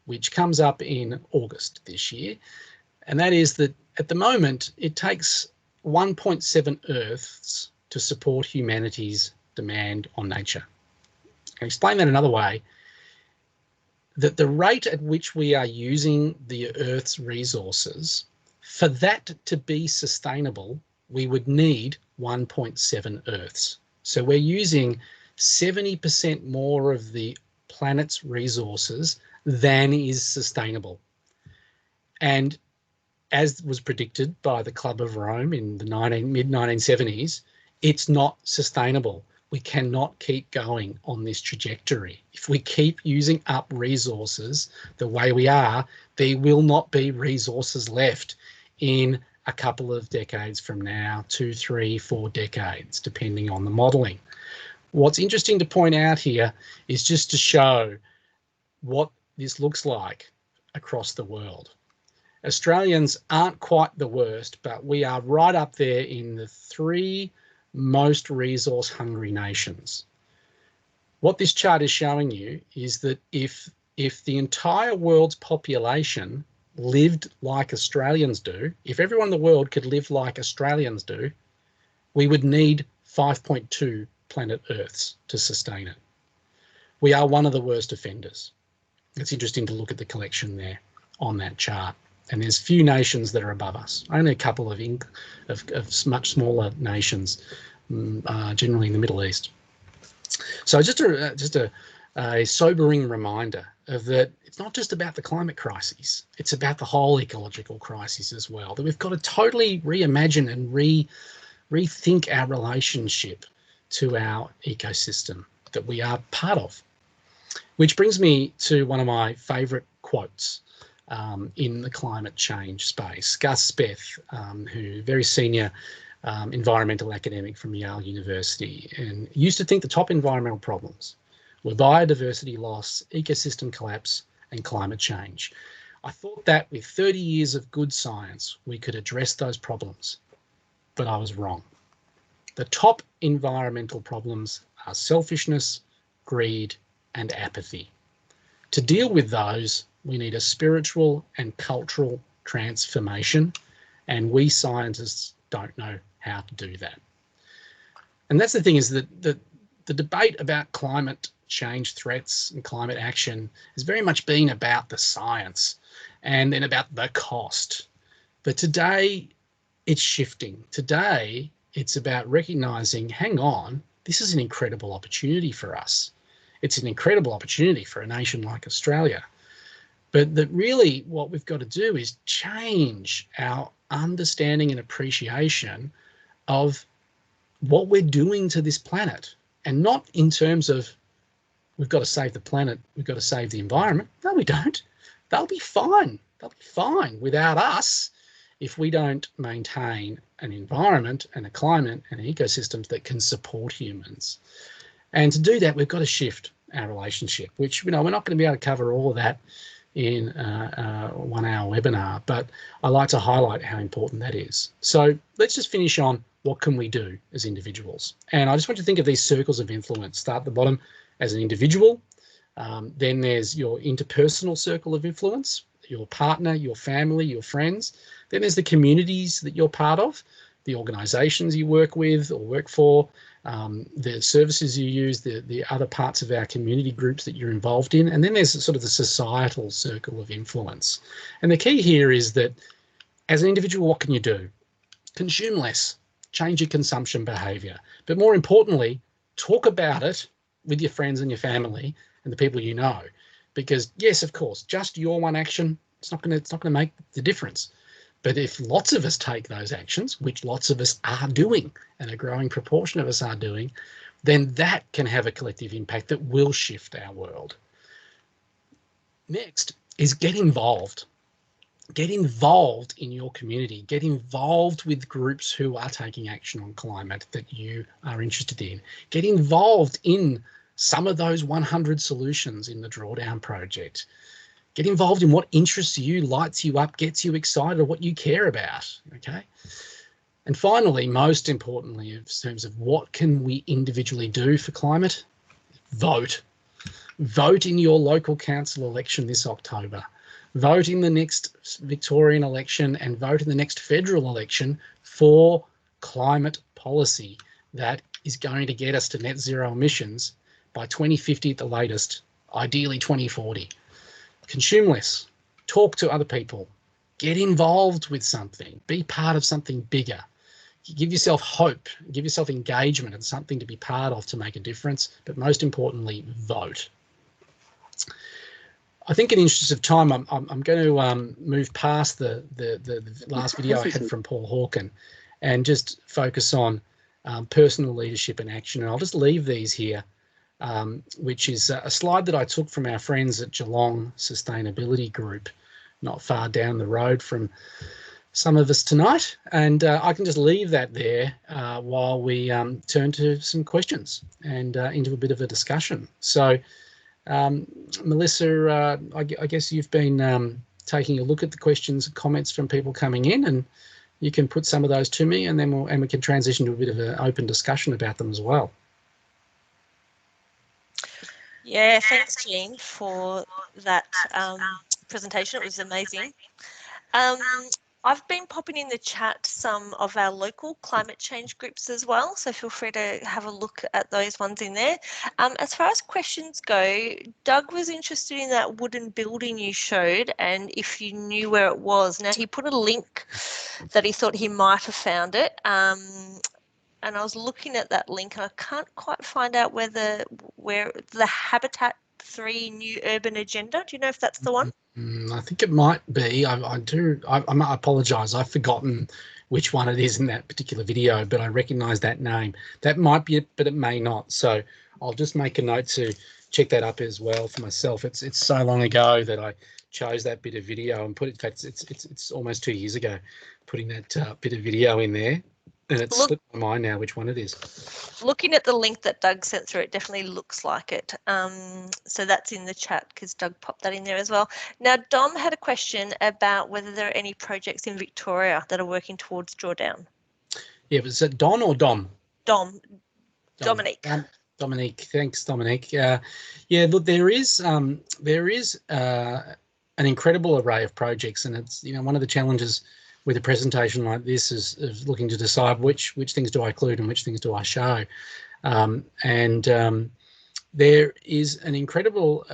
which comes up in August this year. And that is that at the moment, it takes 1.7 Earths to support humanity's demand on nature. I'll explain that another way, that the rate at which we are using the Earth's resources, for that to be sustainable, we would need 1.7 Earths. So we're using 70% more of the planet's resources than is sustainable. And as was predicted by the Club of Rome in the mid-1970s, it's not sustainable. We cannot keep going on this trajectory. If we keep using up resources the way we are, there will not be resources left in a couple of decades from now, 2, 3, 4 decades, depending on the modelling. What's interesting to point out here is just to show what this looks like across the world. Australians aren't quite the worst, but we are right up there in the 3 most resource hungry nations. What this chart is showing you is that if the entire world's population lived like Australians do, if everyone in the world could live like Australians do, we would need 5.2 planet Earths to sustain it. We are one of the worst offenders. It's interesting to look at the collection there on that chart. And there's few nations that are above us. Only a couple of much smaller nations, generally in the Middle East. So just a sobering reminder of that it's not just about the climate crisis. It's about the whole ecological crisis as well, that we've got to totally reimagine and rethink our relationship to our ecosystem that we are part of. Which brings me to one of my favourite quotes in the climate change space. Gus Speth, who very senior environmental academic from Yale University, and used to think the top environmental problems were biodiversity loss, ecosystem collapse, and climate change. I thought that with 30 years of good science, we could address those problems, but I was wrong. The top environmental problems are selfishness, greed, and apathy. To deal with those, we need a spiritual and cultural transformation, and we scientists don't know how to do that. And that's the thing, is that the debate about climate change threats and climate action has very much been about the science and then about the cost. But today it's shifting. Today it's about recognising, hang on, this is an incredible opportunity for us. It's an incredible opportunity for a nation like Australia. But that really what we've got to do is change our understanding and appreciation of what we're doing to this planet, and not in terms of we've got to save the planet, we've got to save the environment. No, we don't. They'll be fine. They'll be fine without us if we don't maintain an environment and a climate and ecosystems that can support humans. And to do that, we've got to shift our relationship, which, we're not going to be able to cover all of that in a 1 hour webinar, but I like to highlight how important that is. So let's just finish on what can we do as individuals. And I just want you to think of these circles of influence. Start at the bottom as an individual. Then there's your interpersonal circle of influence, your partner, your family, your friends. Then there's the communities that you're part of, the organisations you work with or work for, the services you use, the other parts of our community groups that you're involved in. And then there's sort of the societal circle of influence. And the key here is that as an individual, what can you do? Consume less, change your consumption behaviour. But more importantly, talk about it with your friends and your family and the people you know. Because yes, of course, just your one action, it's not going to make the difference. But if lots of us take those actions, which lots of us are doing, and a growing proportion of us are doing, then that can have a collective impact that will shift our world. Next is get involved. Get involved in your community. Get involved with groups who are taking action on climate that you are interested in. Get involved in some of those 100 solutions in the Drawdown project. Get involved in what interests you, lights you up, gets you excited, or what you care about, okay? And finally, most importantly, in terms of what can we individually do for climate? Vote. Vote in your local council election this October. Vote in the next Victorian election and vote in the next federal election for climate policy that is going to get us to net zero emissions by 2050 at the latest, ideally 2040. Consume less, talk to other people, get involved with something, be part of something bigger. Give yourself hope, give yourself engagement and something to be part of to make a difference, but most importantly, vote. I think in the interest of time, I'm going to move past the last video I had from Paul Hawken and just focus on personal leadership and action. And I'll just leave these here. Which is a slide that I took from our friends at Geelong Sustainability Group, not far down the road from some of us tonight. And I can just leave that there while we turn to some questions and into a bit of a discussion. So, Melissa, I guess you've been taking a look at the questions and comments from people coming in, and you can put some of those to me, and then we can transition to a bit of an open discussion about them as well. Yeah, thanks, Jean, for that presentation. It was amazing. I've been popping in the chat some of our local climate change groups as well, so feel free to have a look at those ones in there. As far as questions go, Doug was interested in that wooden building you showed and if you knew where it was. Now, he put a link that he thought he might have found it. And I was looking at that link and I can't quite find out where the Habitat 3 New Urban Agenda. Do you know if that's the one? I think it might be. I apologise. I've forgotten which one it is in that particular video, but I recognise that name. That might be it, but it may not. So I'll just make a note to check that up as well for myself. It's so long ago that I chose that bit of video and put it. In fact, it's almost 2 years ago putting that bit of video in there. And it's slipped my mind now which one it is. Looking at the link that Doug sent through, it definitely looks like it. So that's in the chat because Doug popped that in there as well. Now, Dom had a question about whether there are any projects in Victoria that are working towards Drawdown. Yeah, was it Don or Dom? Dominique. Dominique, thanks, Dominique. Yeah, look, there is an incredible array of projects, and it's one of the challenges with a presentation like this is looking to decide which things do I include and which things do I show. There is an incredible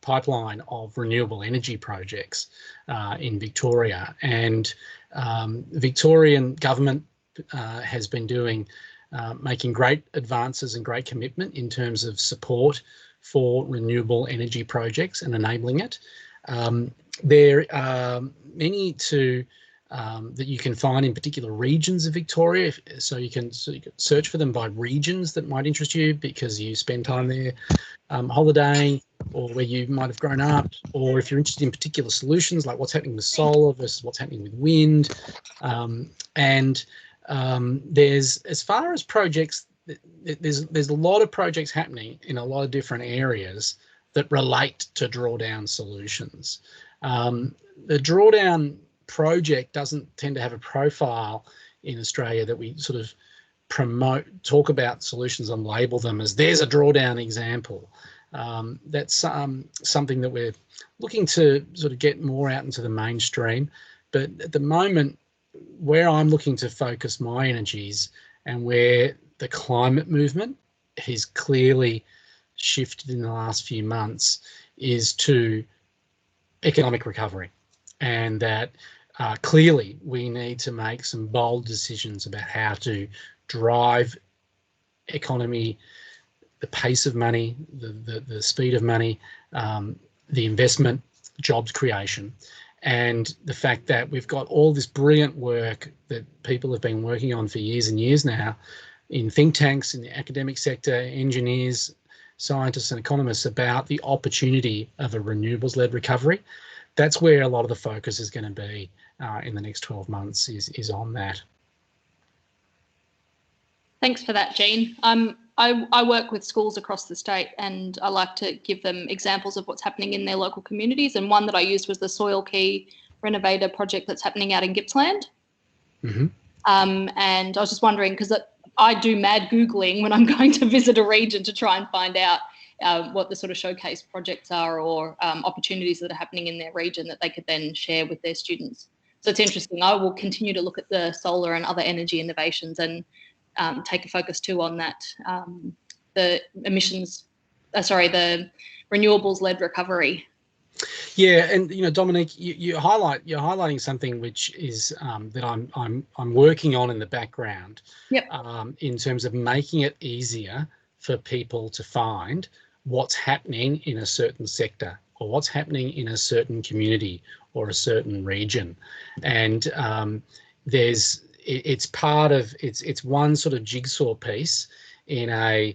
pipeline of renewable energy projects in Victoria, and Victorian government has been making great advances and great commitment in terms of support for renewable energy projects and enabling it. There are many to that you can find in particular regions of Victoria. So you can search for them by regions that might interest you because you spend time there holidaying, or where you might have grown up, or if you're interested in particular solutions like what's happening with solar versus what's happening with wind. There's, as far as projects, there's a lot of projects happening in a lot of different areas that relate to drawdown solutions. The drawdown project doesn't tend to have a profile in Australia that we sort of talk about solutions and label them as there's a drawdown example. That's something that we're looking to sort of get more out into the mainstream. But at the moment, where I'm looking to focus my energies and where the climate movement has clearly shifted in the last few months is to economic recovery, and that clearly we need to make some bold decisions about how to drive economy, the pace of money, the speed of money, the investment, jobs creation, and the fact that we've got all this brilliant work that people have been working on for years and years now in think tanks, in the academic sector, engineers, scientists and economists about the opportunity of a renewables-led recovery. That's where a lot of the focus is going to be in the next 12 months is on that. Thanks for that, Jean. I work with schools across the state, and I like to give them examples of what's happening in their local communities. And one that I used was the Soil Key Renovator project that's happening out in Gippsland. Mm-hmm. And I was just wondering, because I do mad Googling when I'm going to visit a region to try and find out what the sort of showcase projects are, or opportunities that are happening in their region that they could then share with their students. So it's interesting. I will continue to look at the solar and other energy innovations and take a focus too on that, the renewables-led recovery. Yeah, and you know, Dominic, you're highlighting something which is that I'm working on in the background. Yep. In terms of making it easier for people to find what's happening in a certain sector, or what's happening in a certain community or a certain region, and it's one sort of jigsaw piece in a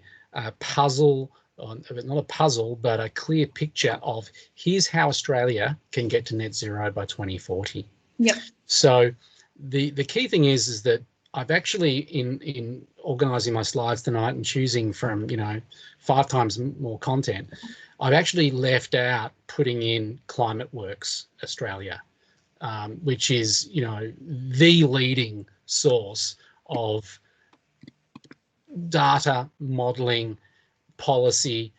puzzle, not a puzzle, but a clear picture of here's how Australia can get to net zero by 2040. Yep. So the key thing is that I've actually, in organising my slides tonight and choosing from 5 times more content, I've actually left out putting in Climate Works Australia, which is the leading source of data modelling, policy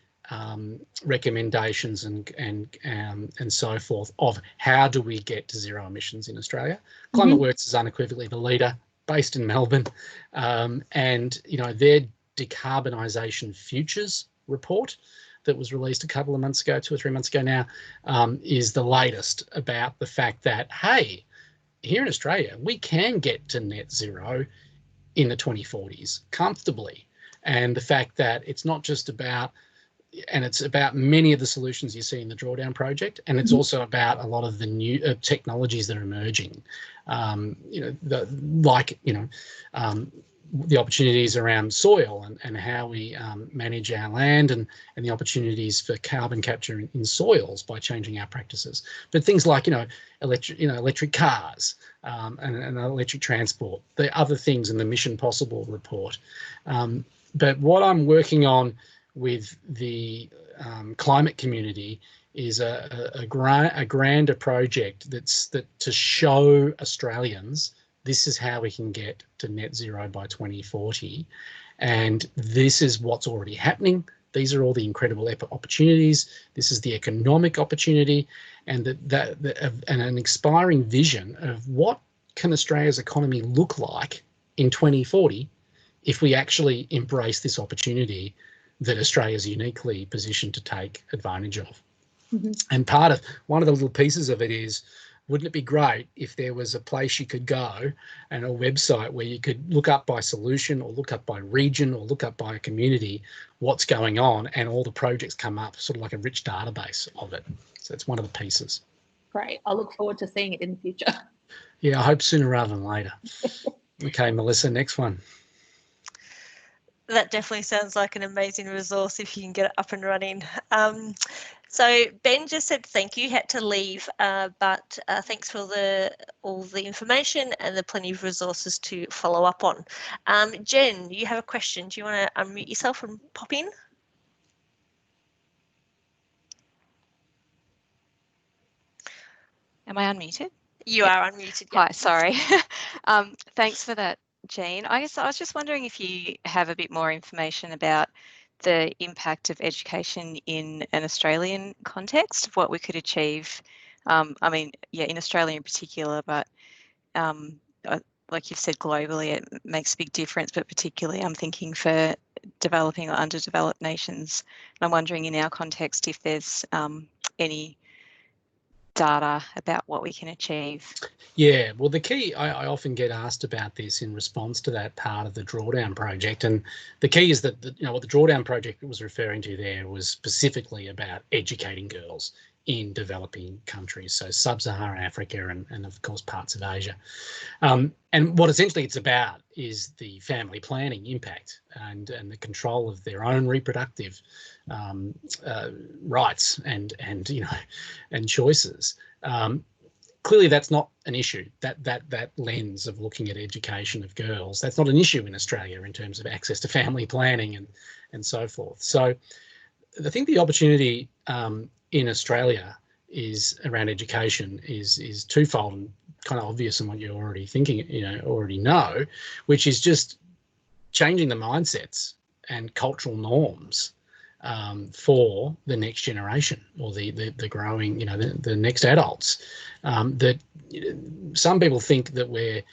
recommendations and so forth of how do we get to zero emissions in Australia. Climate Works is unequivocally the leader, based in Melbourne, and their decarbonisation futures report that was released a couple of months ago, 2 or 3 months ago now, is the latest about the fact that, hey, here in Australia, we can get to net zero in the 2040s comfortably. And the fact that it's not just about, and it's about many of the solutions you see in the Drawdown project, and it's also about a lot of the new technologies that are emerging, the opportunities around soil and how we manage our land, and the opportunities for carbon capture in soils by changing our practices. But things like electric cars and electric transport, the other things in the Mission Possible report. But what I'm working on with the climate community is a grander project to show Australians this is how we can get to net zero by 2040, and this is what's already happening. These are all the incredible opportunities. This is the economic opportunity, and and an inspiring vision of what can Australia's economy look like in 2040 if we actually embrace this opportunity that Australia is uniquely positioned to take advantage of. And one of the little pieces of it is, wouldn't it be great if there was a place you could go and a website where you could look up by solution, or look up by region, or look up by a community what's going on, and all the projects come up, sort of like a rich database of it. So it's one of the pieces. Great. I look forward to seeing it in the future. Yeah, I hope sooner rather than later. Okay, Melissa, next one. That definitely sounds like an amazing resource if you can get it up and running. So Ben just said thank you, had to leave, but thanks for all the information and the plenty of resources to follow up on. Jen, you have a question. Do you want to unmute yourself and pop in? Am I unmuted? You are unmuted. Hi, sorry. Thanks for that, Jean. I guess I was just wondering if you have a bit more information about the impact of education in an Australian context, what we could achieve. I mean, yeah, in Australia in particular, but like you've said, globally, it makes a big difference, but particularly I'm thinking for developing or underdeveloped nations. And I'm wondering in our context if there's any data about what we can achieve. Yeah, well, the key, I often get asked about this in response to that part of the Drawdown project, and the key is that what the Drawdown project was referring to there was specifically about educating girls in developing countries, so sub-Saharan Africa and of course parts of Asia. And what essentially it's about is the family planning impact and the control of their own reproductive rights and choices. Clearly, that's not an issue. That lens of looking at education of girls, that's not an issue in Australia in terms of access to family planning and so forth. So I think the opportunity in Australia is around education is twofold and kind of obvious in what you're already thinking, already know, which is just changing the mindsets and cultural norms for the next generation or the growing, the next adults. That some people think that we're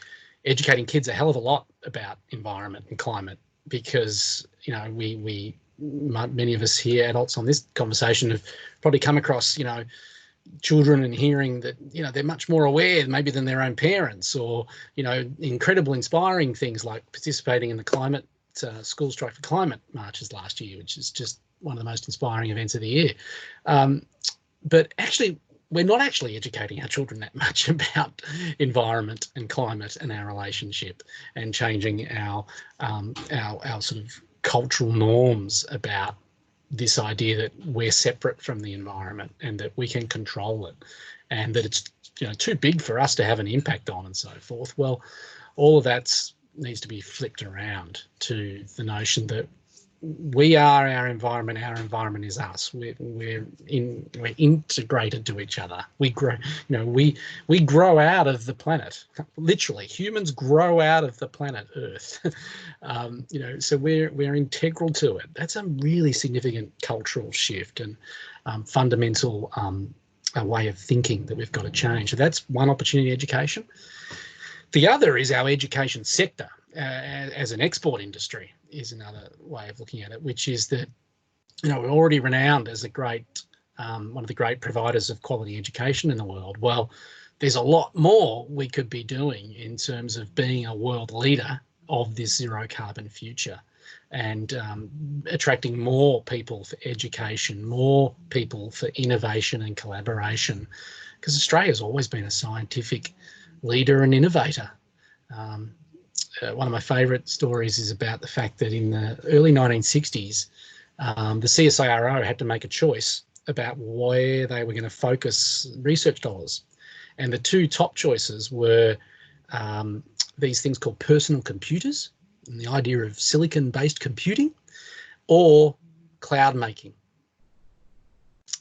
educating kids a hell of a lot about environment and climate because, many of us here, adults on this conversation, have probably come across, children and hearing that, they're much more aware maybe than their own parents, or, incredible inspiring things like participating in the climate School Strike for Climate marches last year, which is just one of the most inspiring events of the year. But actually, we're not actually educating our children that much about environment and climate and our relationship and changing our sort of cultural norms about this idea that we're separate from the environment and that we can control it and that it's too big for us to have an impact on and so forth. Well, all of that needs to be flipped around to the notion that we are our environment is us. We're integrated to each other. We grow, we grow out of the planet. Literally, humans grow out of the planet Earth. So we're integral to it. That's a really significant cultural shift and fundamental a way of thinking that we've got to change. So that's one opportunity, education. The other is our education sector as an export industry is another way of looking at it, which is that, we're already renowned as a great, one of the great providers of quality education in the world. Well, there's a lot more we could be doing in terms of being a world leader of this zero carbon future and attracting more people for education, more people for innovation and collaboration, because Australia's always been a scientific leader and innovator. One of my favourite stories is about the fact that in the early 1960s, the CSIRO had to make a choice about where they were going to focus research dollars. And the two top choices were these things called personal computers, and the idea of silicon-based computing, or cloud making.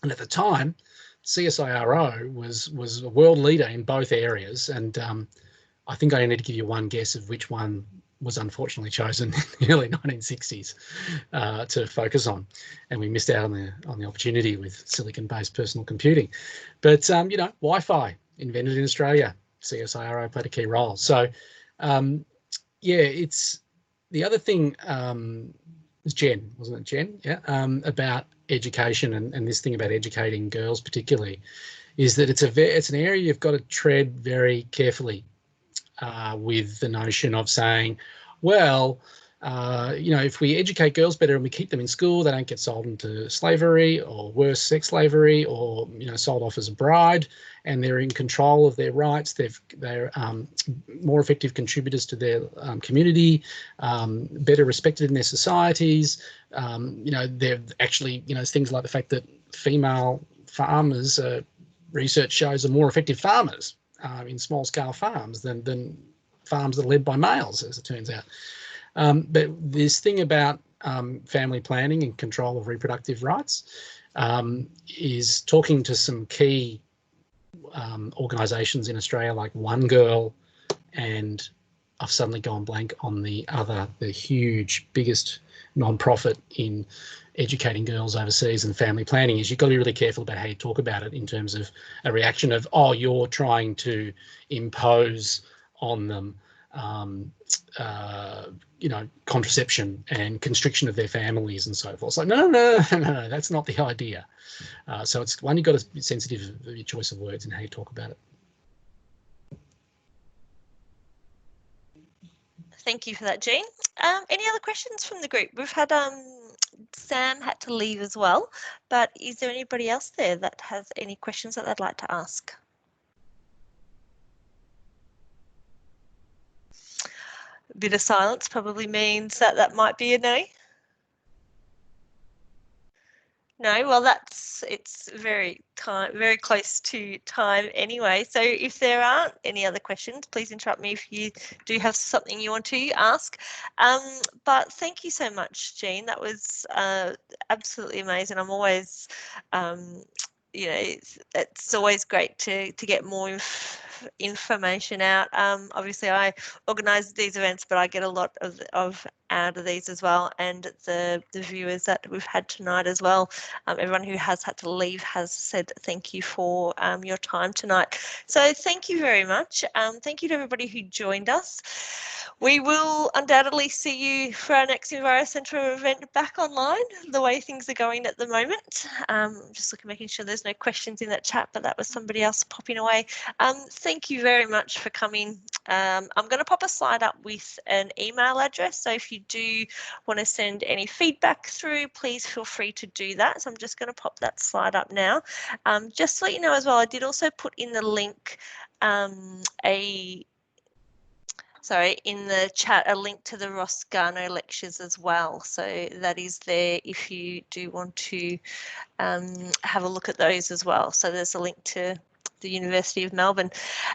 And at the time, CSIRO was a world leader in both areas, and I think I need to give you one guess of which one was unfortunately chosen in the early 1960s to focus on, and we missed out on the opportunity with silicon-based personal computing. But Wi-Fi invented in Australia, CSIRO played a key role. So it's the other thing. Was Jen, wasn't it Jen? Yeah, about education and this thing about educating girls particularly, is that it's an area you've got to tread very carefully with the notion of saying, well, you know, if we educate girls better and we keep them in school, they don't get sold into slavery or worse, sex slavery, or, you know, sold off as a bride, and they're in control of their rights. They're more effective contributors to their community, better respected in their societies. You know, they're actually, you know, things like the fact that female farmers, research shows, are more effective farmers in small scale farms than farms that are led by males, as it turns out. But this thing about family planning and control of reproductive rights is talking to some key organisations in Australia, like One Girl, and I've suddenly gone blank on the other, the huge, biggest non-profit in educating girls overseas and family planning, is you've got to be really careful about how you talk about it in terms of a reaction of, oh, you're trying to impose on them you know, contraception and constriction of their families and so forth. So no, that's not the idea. So it's one, you've got to be sensitive of your choice of words and how you talk about it. Thank you for that, Jean. Any other questions from the group? We've had Sam had to leave as well, but is there anybody else there that has any questions that they'd like to ask? A bit of silence probably means that that might be a no. No, well, it's very close to time anyway. So if there aren't any other questions, please interrupt me if you do have something you want to ask. But thank you so much, Jean. That was absolutely amazing. I'm always, you know, it's always great to get more information out. Obviously, I organise these events, but I get a lot of out of these as well, and the viewers that we've had tonight as well. Everyone who has had to leave has said thank you for your time tonight. So thank you very much. Thank you to everybody who joined us. We will undoubtedly see you for our next EnviroCentre event back online, the way things are going at the moment. Just making sure there's no questions in that chat, but that was somebody else popping away. Thank you very much for coming. I'm going to pop a slide up with an email address, so if you do want to send any feedback through, please feel free to do that. So I'm just going to pop that slide up now. Just to let you know as well, I did also put in the link in the chat, a link to the Ross Garno lectures as well. So that is there if you do want to have a look at those as well. So there's a link to the University of Melbourne.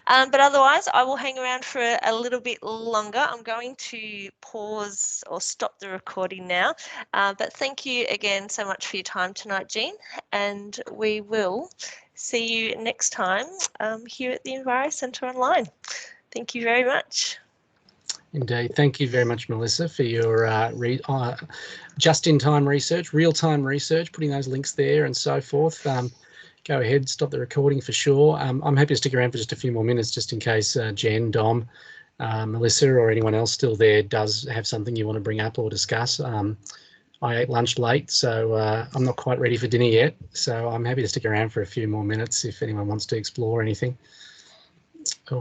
But otherwise, I will hang around for a little bit longer. I'm going to pause or stop the recording now. But thank you again so much for your time tonight, Jean. And we will see you next time here at the EnviroCentre Online. Thank you very much. Indeed. Thank you very much, Melissa, for your just-in-time research, real-time research, putting those links there and so forth. Go ahead, stop the recording for sure. I'm happy to stick around for just a few more minutes, just in case Jen, Dom, Melissa, or anyone else still there does have something you want to bring up or discuss. I ate lunch late, so I'm not quite ready for dinner yet. So I'm happy to stick around for a few more minutes if anyone wants to explore anything. Or